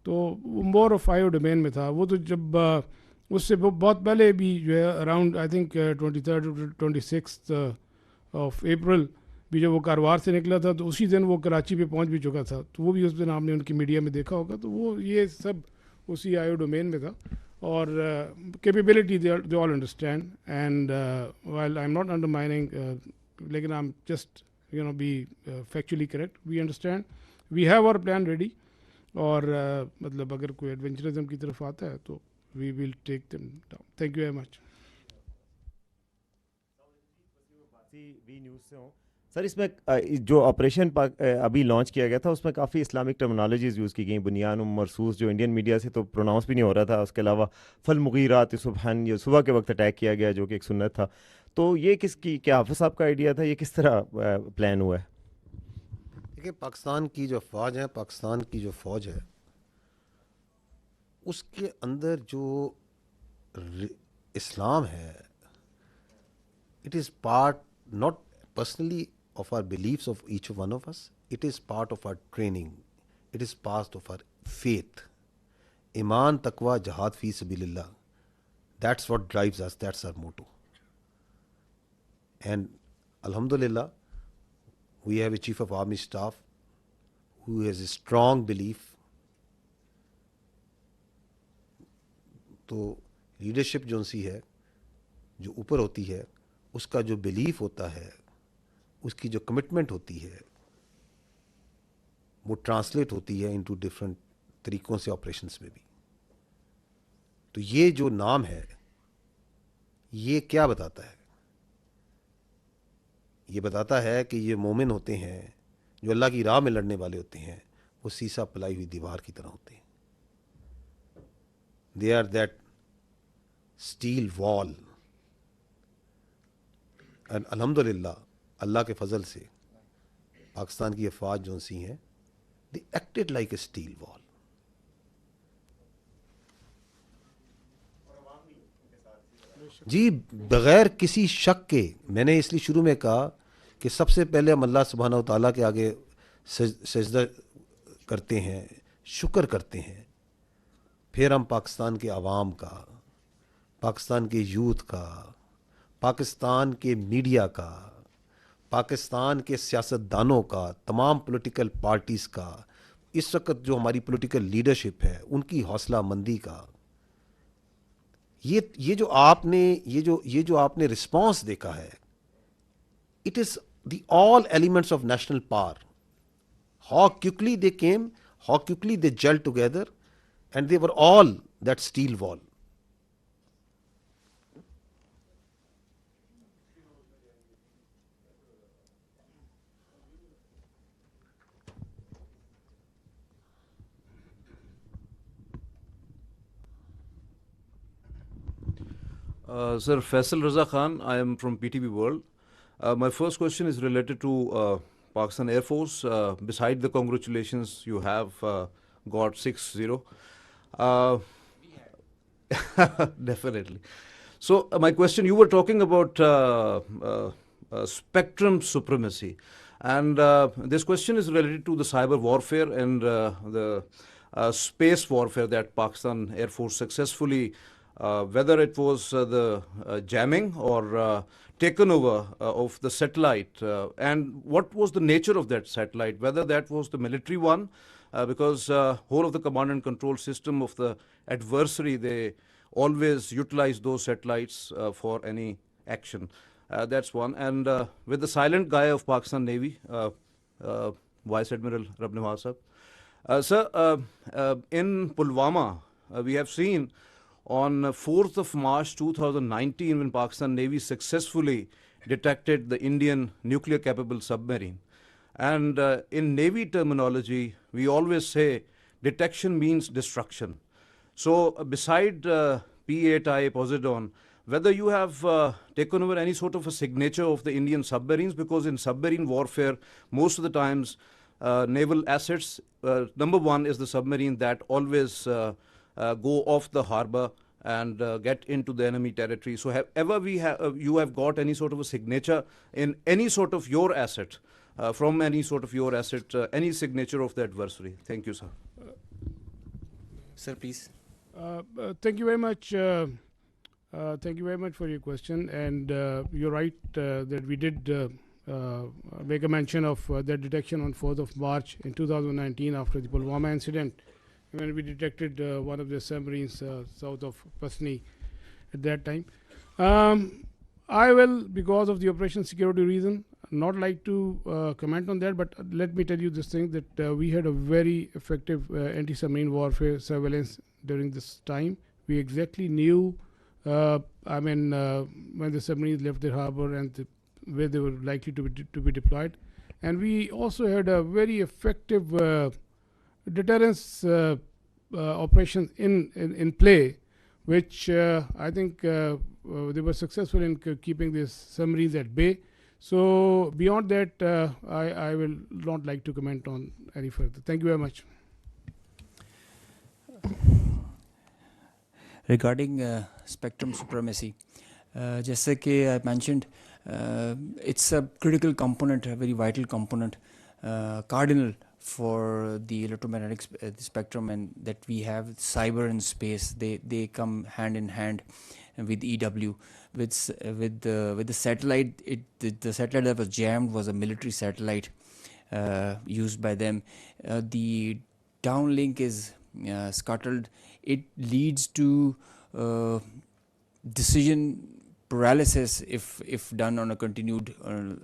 تو وہ more of I O domain میں تھا. وہ تو جب اس سے بہت پہلے بھی جو ہے around I think 23rd 26th of April بھی جب وہ کاروار سے نکلا تھا تو اسی دن وہ کراچی پہ پہنچ بھی چکا تھا. تو وہ بھی اس دن آپ نے ان کی میڈیا میں دیکھا ہوگا. تو وہ یہ سب اسی آئی او ڈومین میں تھا, اور capability they all understand, and while I am not undermining, لیکن I am just be factually correct. We understand, we have our plan ready, اور مطلب اگر کوئی ایڈونچرزم کی طرف آتا ہے تو we will take them down. Thank you very much. News سے ہوں سر, اس میں جو آپریشن ابھی لانچ کیا گیا تھا اس میں کافی اسلامک ٹرمنالوجیز یوز کی گئیں, بنیان و مرسوس جو انڈین میڈیا سے تو پروناؤنس بھی نہیں ہو رہا تھا. اس کے علاوہ فالمغیرات صبحن, یہ صبح کے وقت اٹیک کیا گیا جو کہ ایک سنت تھا. تو یہ کس کی, کیا حافظ صاحب کا آئیڈیا تھا, یہ کس طرح پلان ہوا ہے؟ دیکھیے پاکستان کی جو افواج ہیں, پاکستان کی جو فوج ہے اس کے اندر جو اسلام ہے, it is part not personally of our beliefs of each one of us, it is part of our training, it is part of our faith. Iman, taqwa, jihad fi sabilillah, that's what drives us, that's our motto. And alhamdulillah we have a chief of army staff who has a strong belief. تو leadership جو سی ہے جو اوپر ہوتی ہے اس کا جو belief ہوتا ہے, اس کی جو کمٹمنٹ ہوتی ہے, وہ ٹرانسلیٹ ہوتی ہے انٹو ڈفرینٹ طریقوں سے آپریشنس میں بھی. تو یہ جو نام ہے یہ کیا بتاتا ہے؟ یہ بتاتا ہے کہ یہ مومن ہوتے ہیں جو اللہ کی راہ میں لڑنے والے ہوتے ہیں, وہ سیسا پلائی ہوئی دیوار کی طرح ہوتے ہیں. دے آر دیٹ اسٹیل وال एंड अल्हम्दुलिल्लाह अल्लाह के फजल से पाकिस्तान की अफवाज जो सी हैं they acted like a steel wall. जी बग़ैर किसी शक के, मैंने इसलिए शुरू में कहा कि सबसे पहले हम अल्लाह सुब्हानहू व तआला के आगे सजदा करते हैं, शुक्र करते हैं, फिर हम पाकिस्तान के अवाम का, पाकिस्तान के यूथ का, पाकिस्तान के मीडिया का, पाकिस्तान के सियासतदानों का, तमाम पॉलिटिकल पार्टीज़ का, इस वक्त जो हमारी पॉलिटिकल लीडरशिप है उनकी हौसला मंदी का, ये जो आपने रिस्पॉन्स देखा है, it is the all elements of national power. How quickly they came, how quickly they gel together, and they were all that steel wall. Sir, Faisal Raza Khan, I am from PTV World. My first question is related to Pakistan Air Force. Beside the congratulations, you have got 6-0. Definitely. So my question, you were talking about spectrum supremacy. And this question is related to the cyber warfare and the space warfare that Pakistan Air Force successfully, whether it was the jamming or taken over of the satellite, and what was the nature of that satellite, whether that was the military one, because whole of the command and control system of the adversary, they always utilize those satellites for any action. That's one. And with the silent guy of Pakistan Navy, Vice Admiral Rabnawaz sahab. Sir, in Pulwama, we have seen on 4th of March 2019 when Pakistan Navy successfully detected the Indian nuclear capable submarine. And in Navy terminology, we always say detection means destruction. So beside P-8I Poseidon, whether you have taken over any sort of a signature of the Indian submarines, because in submarine warfare, most of the times naval assets, number one is the submarine that always go off the harbor and get into the enemy territory. So you have got any sort of a signature in any sort of your asset, from any sort of your asset, any signature of the adversary? Thank you, sir. Sir, please. Thank you very much. Thank you very much for your question. And you're right that we did make a mention of that detection on 4th of March in 2019 after the Pulwama incident, when we detected one of the submarines south of Pasni at that time. I will, because of the operation security reason, not like to comment on that, but let me tell you this thing, that we had a very effective anti-submarine warfare surveillance during this time. We exactly knew, when the submarines left the harbor and where they were likely to be deployed. And we also had a very effective deterrence operations in play, which I think they were successful in keeping these submarines at bay. So beyond that, I will not like to comment on any further. Thank you very much. Regarding spectrum supremacy, जैसे कि I mentioned, it's a critical component, a very vital component, cardinal for the electromagnetic spectrum, and that we have cyber and space. They come hand in hand with EW. With the satellite, the satellite that was jammed was a military satellite used by them. The downlink is scuttled. It leads to decision paralysis if done on a continued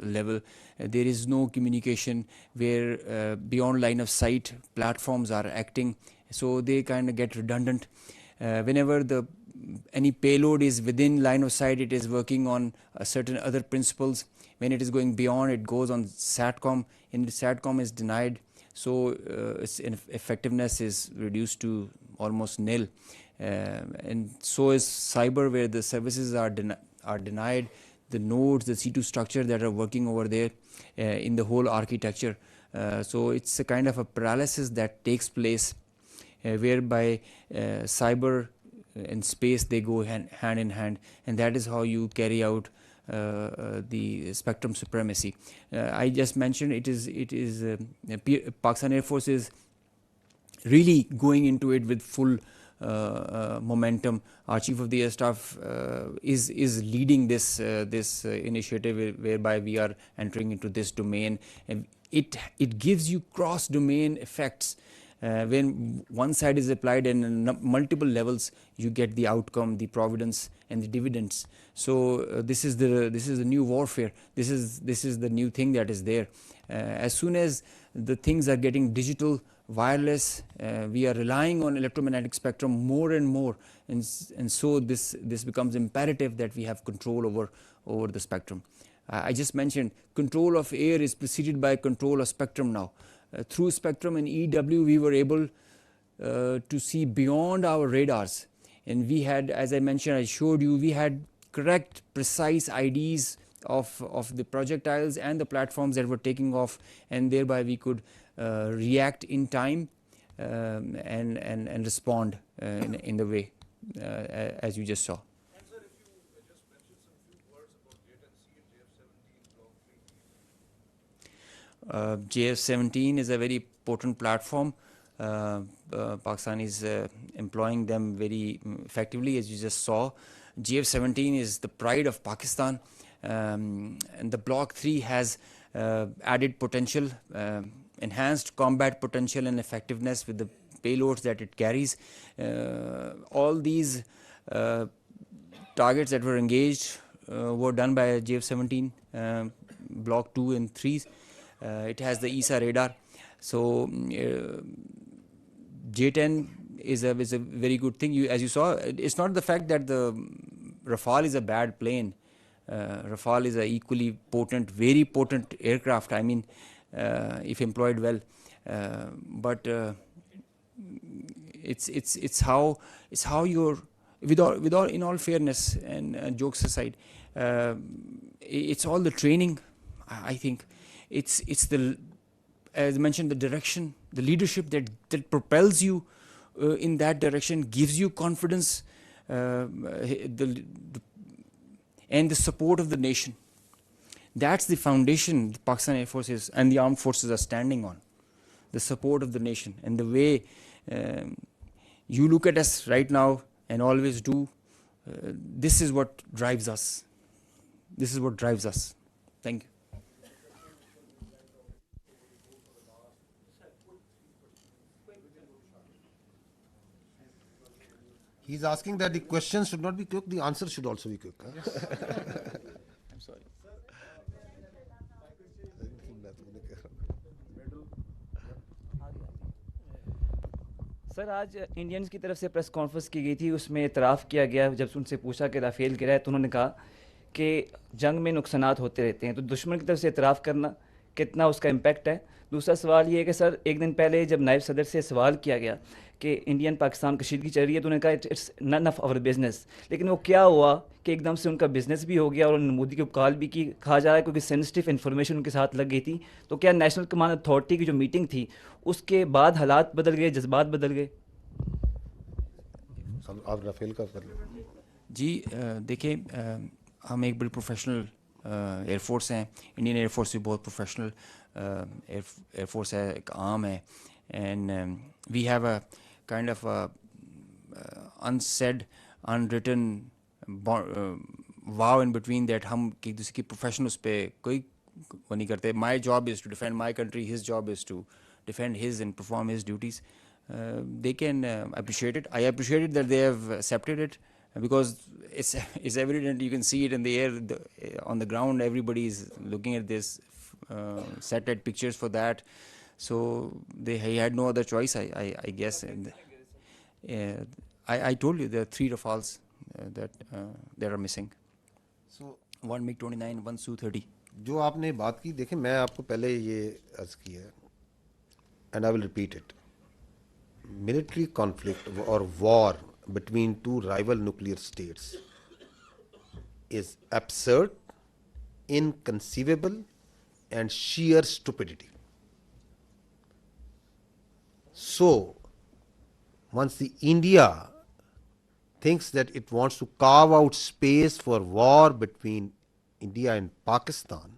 level. There is no communication where beyond line of sight platforms are acting, so they kind of get redundant. Whenever any payload is within line of sight, it is working on certain other principles. When it is going beyond, it goes on SATCOM, and the SATCOM is denied, so its effectiveness is reduced to almost nil. And so is cyber, where the services are denied, the nodes, the C2 structure that are working over there in the whole architecture. So it's a kind of a paralysis that takes place whereby cyber and space, they go hand in hand, and that is how you carry out the spectrum supremacy. I just mentioned it is Pakistan Air Force is really going into it with full momentum. Our Chief of the Air Staff is leading this initiative whereby we are entering into this domain, and it gives you cross-domain effects. When one side is applied and multiple levels, you get the outcome, the providence and the dividends. So this is the new warfare. This is the new thing that is there. As soon as the things are getting digital, wireless, we are relying on electromagnetic spectrum more and more, and so this becomes imperative that we have control over the spectrum. I just mentioned control of air is preceded by control of spectrum now. Through spectrum and EW, we were able to see beyond our radars, and we had, as I mentioned, I showed you, we had correct, precise IDs of the projectiles and the platforms that were taking off, and thereby we could react in time and respond in the way as you just saw. JF-17 is a very potent platform. Pakistan is employing them very effectively, as you just saw. JF-17 is the pride of Pakistan, and the Block 3 has added potential, enhanced combat potential and effectiveness with the payloads that it carries. All these targets that were engaged were done by JF-17, Block 2 and 3. It has the ESA radar. So J-10 is a very good thing. As you saw, it's not the fact that the Rafale is a bad plane. Rafale is a equally potent, very potent aircraft. I mean, if employed well, but it's how you're, with all in all fairness and jokes aside, it's all the training. I think it's the, as I mentioned, the direction, the leadership that propels you in that direction, gives you confidence, and the support of the nation. That's the foundation the Pakistan Air Force and the armed forces are standing on. The support of the nation, and the way you look at us right now and always do, this is what drives us. This is what drives us. Thank you. He's asking that the questions should not be quick, the answers should also be quick. Huh? Yes. I'm sorry. Sir आज Indians की तरफ से press conference की गई थी, उसमें इतराफ़ किया गया, जब उनसे पूछा कि राफेल गिरा है तो उन्होंने कहा कि जंग में नुकसानात होते रहते हैं, तो दुश्मन की तरफ से इतराफ़ करना कितना उसका इम्पैक्ट है। दूसरा सवाल ये है कि सर एक दिन पहले जब नायब सदर से सवाल किया गया कि इंडियन पाकिस्तान कशीदगी चल रही है, तो उन्होंने कहा it's none of our business, लेकिन वो क्या हुआ कि एकदम से उनका बिजनेस भी हो गया और उन्होंने मोदी को कॉल भी की, कहा जा रहा है क्योंकि सेंसिटिव इन्फॉर्मेशन उनके साथ लग गई थी। तो क्या नेशनल कमांड अथॉरिटी की जो मीटिंग थी उसके बाद हालात बदल गए, जज्बात बदल गए? आप राफेल का कर लो जी। देखिए, हम एक बड़ी प्रोफेशनल एयरफोर्स हैं, इंडियन एयरफोर्स भी बहुत प्रोफेशनल एयरफोर्स है, एक आर्म है, and we have a kind of unsaid unwritten vow in between that हम एक दूसरे की प्रोफेशन उस पर कोई वो नहीं करते. My job is to defend my country, his job is to defend his and perform his duties. They can appreciate it. I appreciate it that they have accepted it, because it's evident. You can see it in the air, on the ground. Everybody is looking at this, satellite pictures for that. So he had no other choice, I guess. And, I told you there are 3 Rafales that are missing. So one MiG-29, one Su-30. जो आपने बात की, देखें मैं आपको पहले ये अर्ज किया है, and I will repeat it. Military conflict or war between 2 rival nuclear states is absurd inconceivable and sheer stupidity. So, once the India thinks that it wants to carve out space for war between India and Pakistan,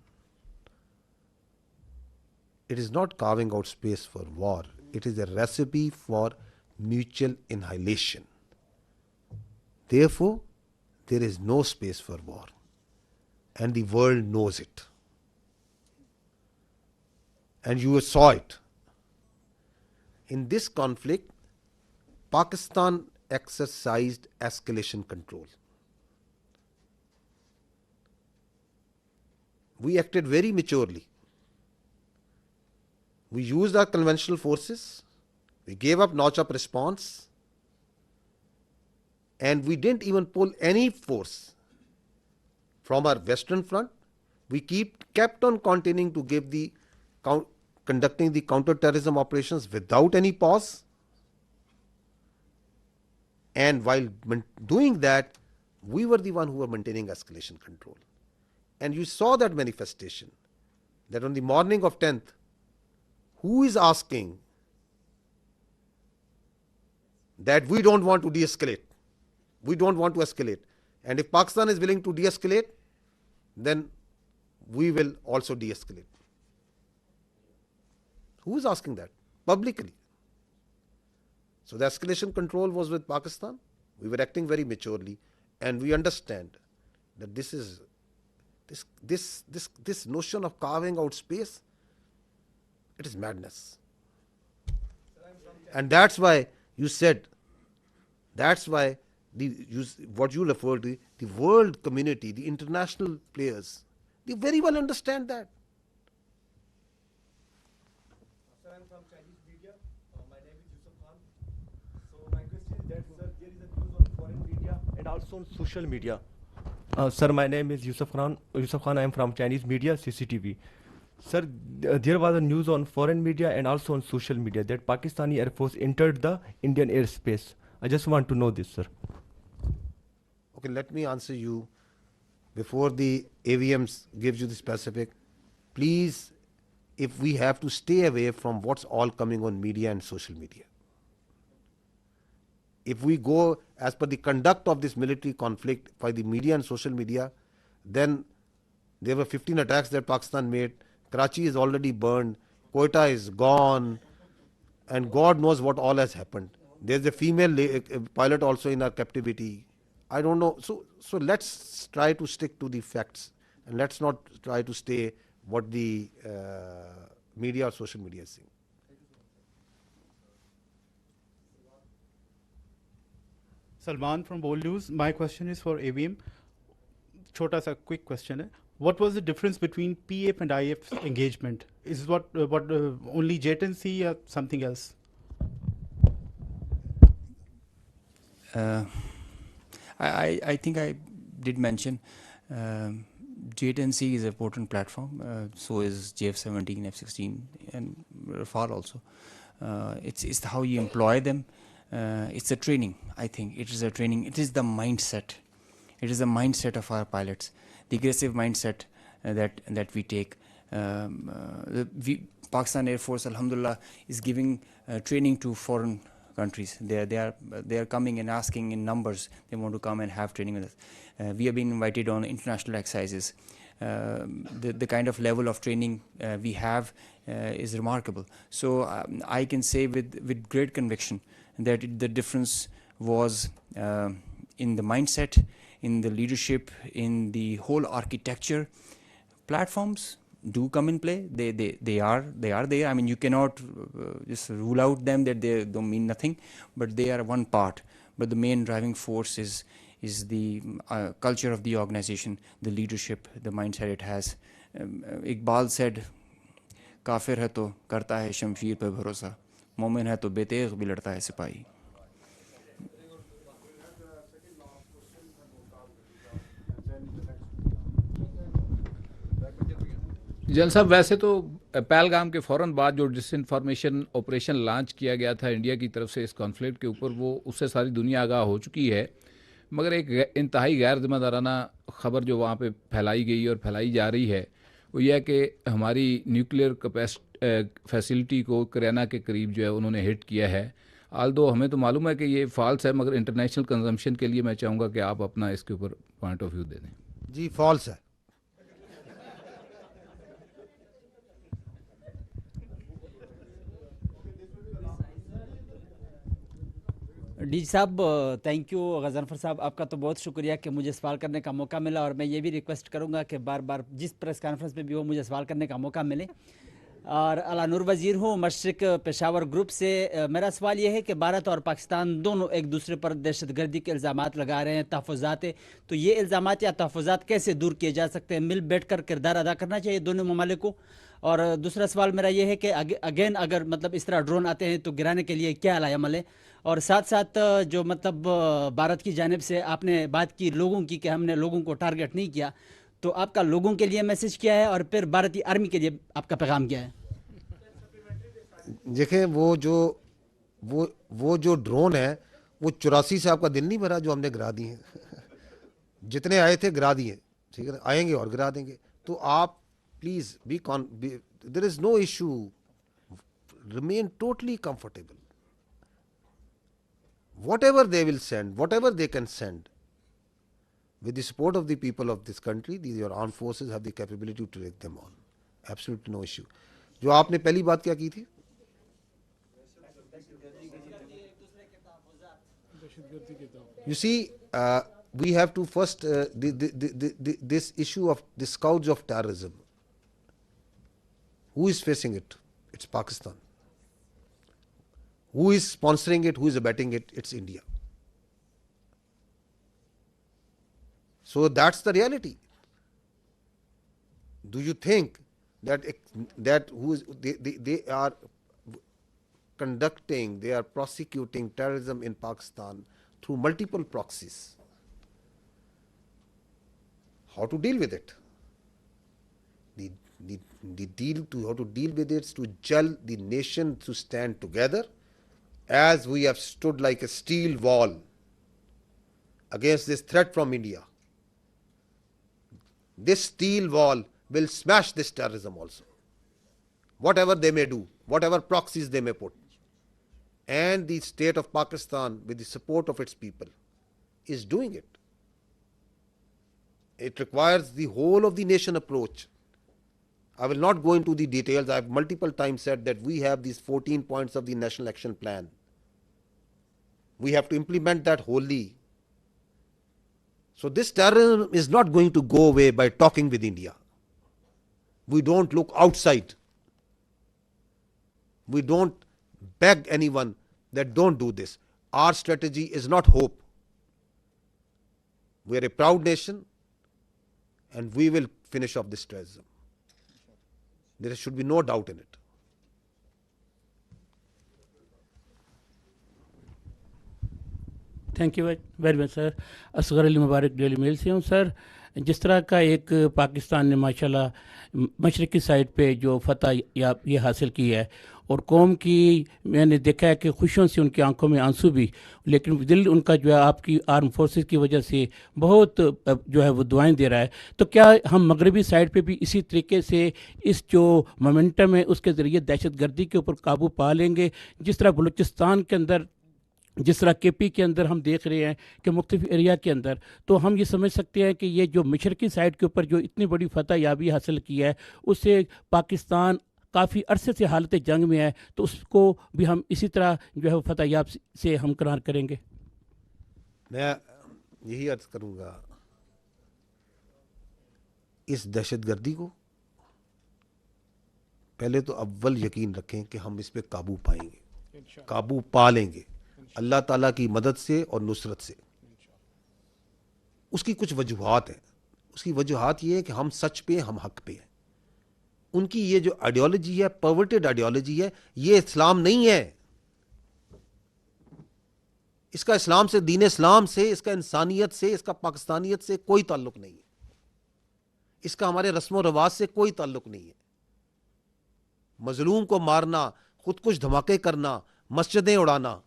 it is not carving out space for war. It is a recipe for mutual annihilation. Therefore, there is no space for war, and the world knows it. And you saw it. In this conflict, Pakistan exercised escalation control. We acted very maturely. We used our conventional forces, we gave up notch-up response, and we didn't even pull any force from our western front. We kept on continuing to give conducting the counter-terrorism operations without any pause. And while doing that, we were the one who were maintaining escalation control. And you saw that manifestation, that on the morning of 10th, who is asking that we don't want to de-escalate? We don't want to escalate. And if Pakistan is willing to de-escalate, then we will also de-escalate. Who is asking that? Publicly. So the escalation control was with Pakistan. We were acting very maturely, and we understand that this notion of carving out space, it is madness. And that's why you said, that's why what you referred to, the world community, the international players, they very well understand that. Sir, I'm from Chinese media. My name is Yusuf Khan. So my question is that, sir, there is a news on foreign media and also on social media. Sir, my name is Yusuf Khan. I am from Chinese media, CCTV. Sir, there was a news on foreign media and also on social media that Pakistani Air Force entered the Indian airspace. I just want to know this, sir. Okay, let me answer you before the AVMs gives you the specific. Please, if we have to stay away from what's all coming on media and social media. If we go as per the conduct of this military conflict by the media and social media, then there were 15 attacks that Pakistan made. Karachi is already burned. Quetta is gone. And God knows what all has happened. There's a female pilot also in our captivity. I don't know. So let's try to stick to the facts, and let's not try to stay what the media or social media is saying. Salman from Bold News. My question is for AVM. Chota sa quick question hai. What was the difference between PF and IF engagement? Is what only JTNC or something else? I think I did mention JTNC is a potent platform. So is JF-17, F-16, and Rafale also. It's how you employ them. It's a training. I think it is a training. It is the mindset. It is the mindset of our pilots. The aggressive mindset that we take. Pakistan Air Force, alhamdulillah, is giving training to foreign countries. They are coming and asking in numbers. They want to come and have training with us. We have been invited on international exercises. The kind of level of training we have is remarkable. So I can say with great conviction that the difference was in the mindset, in the leadership, in the whole architecture. Platforms do come in play. They are there. I mean, you cannot just rule out them that they don't mean nothing, but they are one part. But the main driving force is the culture of the organization, the leadership, the mindset it has. Iqbal said, "Kafir hai to karta hai shamsheer pe bharosa, momin hai to betegh bhi ladta hai sipahi." जल साहब, वैसे तो पहलगाम के फ़ौरन बाद जो disinformation operation launch किया गया था इंडिया की तरफ से इस कॉन्फ्लिक्ट के ऊपर, वो उससे सारी दुनिया आगाह हो चुकी है, मगर एक इंतहाई गैर जिम्मेदाराना خبر جو وہاں پہ پھیلائی گئی اور پھیلائی جا رہی ہے وہ یہ ہے کہ ہماری نیوکلیئر فیسلٹی کو کریانہ کے قریب جو ہے انہوں نے ہٹ کیا ہے. آلدو ہمیں تو معلوم ہے کہ یہ فالس ہے، مگر انٹرنیشنل کنزمپشن کے لیے میں چاہوں گا کہ آپ اپنا اس کے اوپر پوائنٹ آف ویو دے دیں. جی فالس ہے. ڈی جی صاحب تھینک یو. غضنفر صاحب آپ کا تو بہت شکریہ کہ مجھے سوال کرنے کا موقع ملا، اور میں یہ بھی ریکویسٹ کروں گا کہ بار بار جس پریس کانفرنس میں بھی ہو مجھے سوال کرنے کا موقع ملے. اور اعلیٰ نور وزیر ہوں مشرق پشاور گروپ سے. میرا سوال یہ ہے کہ بھارت اور پاکستان دونوں ایک دوسرے پر دہشت گردی کے الزامات لگا رہے ہیں، تحفظات ہیں، تو یہ الزامات یا تحفظات کیسے دور کیے جا سکتے ہیں؟ مل بیٹھ کر کردار ادا کرنا چاہیے دونوں ممالک کو. اور دوسرا سوال میرا یہ ہے کہ اگین اگر مطلب اس طرح ڈرون آتے ہیں تو گرانے کے لیے کیا عمل عمل ہے؟ اور ساتھ ساتھ جو مطلب بھارت کی جانب سے آپ نے بات کی لوگوں کی کہ ہم نے لوگوں کو ٹارگٹ نہیں کیا، تو آپ کا لوگوں کے لیے میسج کیا ہے اور پھر بھارتی آرمی کے لیے آپ کا پیغام کیا ہے؟ دیکھیں وہ جو ڈرون ہے وہ 84 سے آپ کا دل نہیں بھرا جو ہم نے گرا دیے ہیں. جتنے آئے تھے گرا دیے، ٹھیک ہے، آئیں گے اور گرا دیں گے. تو آپ please there is no issue, remain totally comfortable. Whatever they will send, whatever they can send, with the support of the people of this country, your armed forces have the capability to take them on. Absolutely no issue. جو آپ نے پہلی بات کیا کی تھی؟ You see, we have to first, this issue of the scourge of terrorism, who is facing it? It's Pakistan. Who is sponsoring it? Who is abetting it? It's India. So that's the reality. Do you think that they are conducting, they are prosecuting terrorism in Pakistan through multiple proxies? How to deal with it? How to deal with it is to gel the nation to stand together, as we have stood like a steel wall against this threat from India. This steel wall will smash this terrorism also, whatever they may do, whatever proxies they may put. And the state of Pakistan, with the support of its people, is doing it. It requires the whole of the nation approach. I will not go into the details. I have multiple times said that we have these 14 points of the National Action Plan. We have to implement that wholly. So this terrorism is not going to go away by talking with India. We don't look outside. We don't beg anyone that don't do this. Our strategy is not hope. We are a proud nation and we will finish off this terrorism. There should be no doubt in it. Thank you very much sir. Asghar Ali Mubarak Daily Mail سے ہوں سر. جس طرح کا ایک پاکستان نے ماشاءاللہ مشرقی side پہ جو فتح یہ حاصل کی ہے اور قوم کی میں نے دیکھا ہے کہ خوشیوں سے ان کی آنکھوں میں آنسو بھی، لیکن دل ان کا جو ہے آپ کی آرم فورسز کی وجہ سے بہت جو ہے وہ دعائیں دے رہا ہے. تو کیا ہم مغربی سائڈ پہ بھی اسی طریقے سے اس جو مومنٹم ہے اس کے ذریعے دہشت گردی کے اوپر قابو پا لیں گے؟ جس طرح بلوچستان کے اندر، جس طرح کے پی کے اندر ہم دیکھ رہے ہیں کہ مختلف ایریا کے اندر، تو ہم یہ سمجھ سکتے ہیں کہ یہ جو مشرقی سائڈ کے اوپر جو اتنی بڑی فتح یابی حاصل کی ہے اس سے پاکستان کافی عرصے سے حالت جنگ میں ہے، تو اس کو بھی ہم اسی طرح جو ہے فتح یاب سے ہمکنار کریں گے. میں یہی عرض کروں گا، اس دہشت گردی کو پہلے تو اول یقین رکھیں کہ ہم اس پہ قابو پائیں گے، قابو پا لیں گے اللہ تعالیٰ کی مدد سے اور نصرت سے. اس کی کچھ وجوہات ہیں. اس کی وجوہات یہ ہے کہ ہم سچ پہ، ہم حق پہ ہیں. ان کی یہ جو آئیڈیالوجی ہے، پرورٹڈ آئیڈیالوجی ہے، یہ اسلام نہیں ہے. اس کا اسلام سے، دین اسلام سے، اس کا انسانیت سے، اس کا پاکستانیت سے کوئی تعلق نہیں ہے. اس کا ہمارے رسم و رواج سے کوئی تعلق نہیں ہے. مظلوم کو مارنا، خود کش دھماکے کرنا، مسجدیں اڑانا،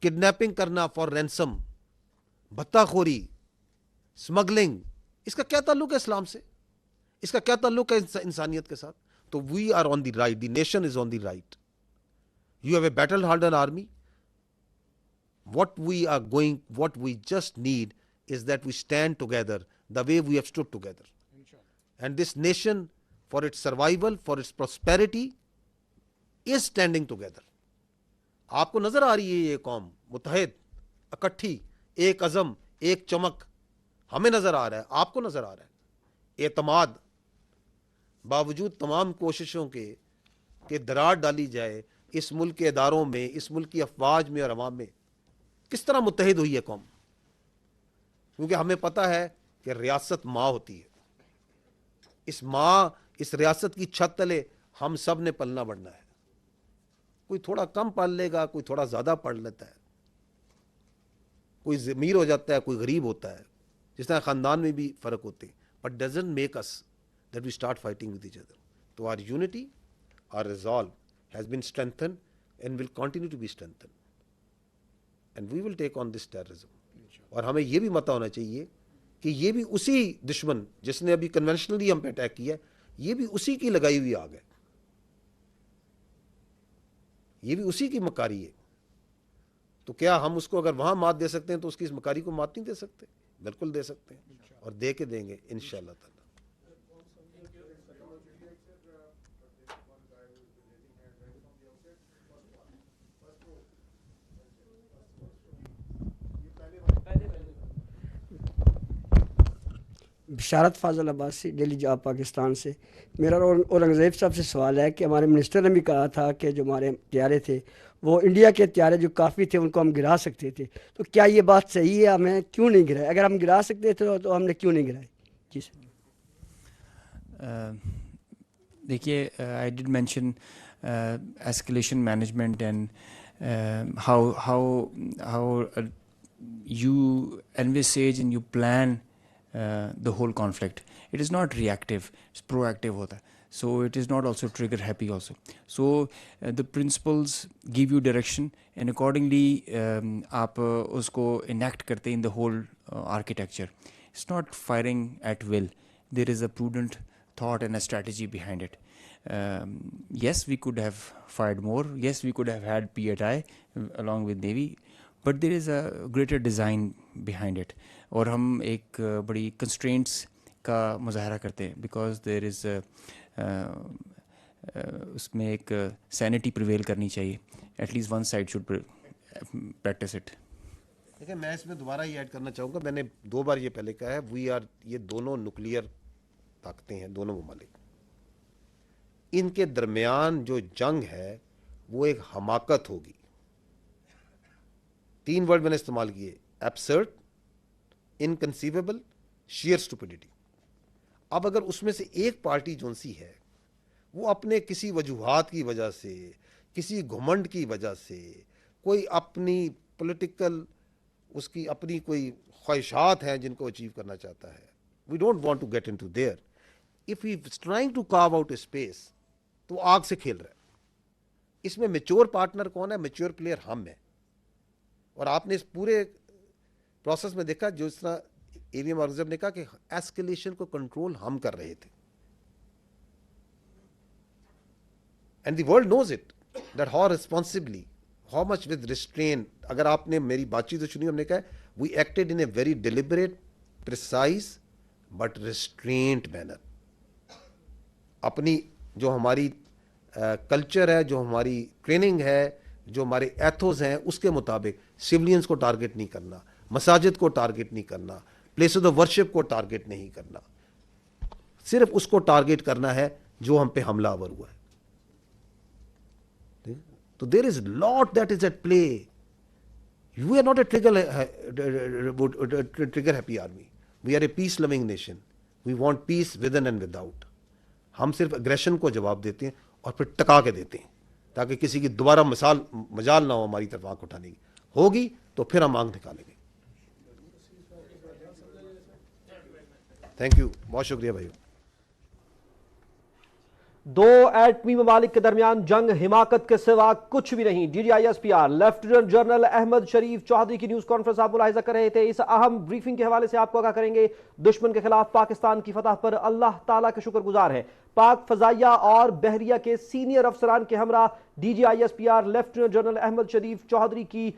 کڈنیپنگ کرنا فار رینسم، भत्ताखोरी, स्मगलिंग, इसका क्या ताल्लुक है इस्लाम से? इसका क्या ताल्लुक है इंसानियत के साथ? तो we are on the right, the nation is on the right. You have a battle-hardened army. What we just need is that we stand together the way we have stood together. And this nation, for its survival, for its prosperity, is standing together. आपको नजर आ रही है ये कौम मुत्तहिद, इकट्ठी, एक अज़म, एक चमक, हमें नजर आ रहा है, आपको नजर आ रहा है. एतमाद, बावजूद तमाम कोशिशों के दरार डाली जाए इस मुल्क के इदारों में, इस मुल्क की अफवाज में और अवाम में, किस तरह मुत्तहिद हुई है कौम? क्योंकि हमें पता है कि रियासत माँ होती है. इस माँ, इस रियासत की छत तले हम सब ने पलना बढ़ना है. कोई थोड़ा कम पढ़ लेगा, कोई थोड़ा ज़्यादा पढ़ लेता है, कोई अमीर हो जाता है, कोई गरीब होता है, जिस तरह ख़ानदान में भी फ़र्क होते हैं. But doesn't make us that we start fighting with each other. तो our unity, our resolve has been strengthened and will continue to be strengthened, and we will take on this terrorism. और हमें ये भी पता होना चाहिए कि ये भी उसी दुश्मन जिसने अभी कन्वेंशनली हम पे अटैक किया, ये भी उसी की लगाई हुई आग है, ये भी उसी की मकारी है. तो क्या हम उसको अगर वहां मात दे सकते हैं तो उसकी इस मकारी को मात नहीं दे सकते? बिल्कुल दे सकते हैं, और दे के देंगे इंशाअल्लाह ताला. बिशारत फाजल अब्बासी, दिल्ली जाप पाकिस्तान से. मेरा औरंगज़ेब साहब से सवाल है कि हमारे मिनिस्टर ने भी कहा था कि जो हमारे त्यारे थे वो इंडिया के त्यारे जो काफ़ी थे उनको हम गिरा सकते थे. तो क्या ये बात सही है? हमें क्यों नहीं गिराए? अगर हम गिरा सकते थे तो हमने क्यों नहीं गिराए? जी सर. देखिए, I did mention escalation management and how you envisage and you plan the whole conflict. It is not reactive, it's proactive hota hai. So it is not also trigger happy also. So the principles give you direction and accordingly aap usko enact karte in the whole architecture. It's not firing at will. There is a prudent thought and a strategy behind it. Yes, we could have fired more. Yes, we could have had PAI along with Navy. But there is a greater design behind it. और हम एक बड़ी constraints का मुज़ाहरा करते हैं because there is उसमें एक sanity prevail करनी चाहिए. At least one side should practice it. देखिए, मैं इसमें दोबारा ये ऐड करना चाहूँगा, मैंने 2 बार ये पहले कहा है, ये दोनों न्यूक्लियर ताकतें हैं, दोनों ममालिक. इनके दरमियान जो जंग है वो एक हमाकत होगी. 3 वर्ड मैंने इस्तेमाल किए: एब्सर्ड, इनकंसीवेबल, शेयर स्टुपिडिटी. अब अगर उसमें से एक पार्टी जो सी है वो अपने किसी वजूहात की वजह से, किसी घुमंड की वजह से, कोई अपनी पॉलिटिकल उसकी अपनी कोई ख्वाहिशात हैं जिनको अचीव करना चाहता है, we don't want to get into there. If he is trying to carve out a space, तो आग से खेल रहा है. इसमें मैच्योर पार्टनर कौन है? मैच्योर प्लेयर हम हैं. और आपने इस पूरे प्रोसेस में देखा, जो इस तरह एवीएम औरंगजेब ने कहा कि एस्केलेशन को कंट्रोल हम कर रहे थे. And the world knows it that how responsibly, how much with restraint. अगर आपने मेरी बातचीत सुनी, हमने कहा we acted in a very deliberate, precise but restraint manner. अपनी जो हमारी कल्चर है, जो हमारी ट्रेनिंग है, जो हमारे एथोस हैं, उसके मुताबिक सिविलियंस को टारगेट नहीं करना, मसाजिद को टारगेट नहीं करना, प्लेसेस ऑफ वर्शिप को टारगेट नहीं करना. सिर्फ उसको टारगेट करना है जो हम पे हमलावर हुआ है. तो there is lot that is at play. You are not a trigger happy army. We are a peace loving nation. We want peace within and without. हम सिर्फ एग्रेशन को जवाब देते हैं और फिर टका के देते हैं, ताकि किसी की दोबारा मजाल ना हो हमारी तरफ आंख उठाने की. होगी तो फिर हम आंख निकालेंगे. थैंक यू, बहुत शुक्रिया भाइयों. دو ایٹمی ممالک کے درمیان جنگ حماقت کے سوا کچھ بھی نہیں. D G I S P R lieutenant general Ahmed Sharif Chaudhry کی نیوز کانفرنس آپ ملاحظہ کر رہے تھے. اس اہم بریفنگ کے حوالے سے آپ کو آگاہ کریں گے. دشمن کے خلاف پاکستان کی فتح پر اللہ تعالیٰ کے شکر گزار ہے. پاک فضائیہ اور بحریہ کے سینئر افسران کے ہمراہ D G I S P R lieutenant general Ahmed Sharif Chaudhry کی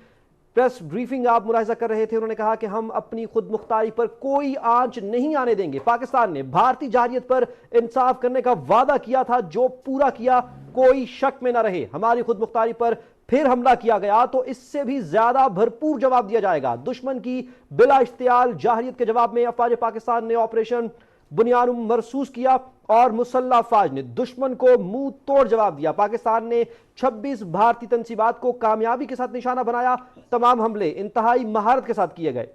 پریس بریفنگ آپ ملاحظہ کر رہے تھے. انہوں نے کہا کہ ہم اپنی خود مختاری پر کوئی آنچ نہیں آنے دیں گے. پاکستان نے بھارتی جارحیت پر انصاف کرنے کا وعدہ کیا تھا جو پورا کیا, کوئی شک میں نہ رہے. ہماری خود مختاری پر پھر حملہ کیا گیا تو اس سے بھی زیادہ بھرپور جواب دیا جائے گا. دشمن کی بلا اشتعال جارحیت کے جواب میں افواج پاکستان نے آپریشن بنیانم مرسوس کیا اور مسلح افواج نے دشمن کو منہ توڑ جواب دیا. پاکستان نے 26 بھارتی تنصیبات کو کامیابی کے ساتھ نشانہ بنایا. تمام حملے انتہائی مہارت کے ساتھ کیے گئے.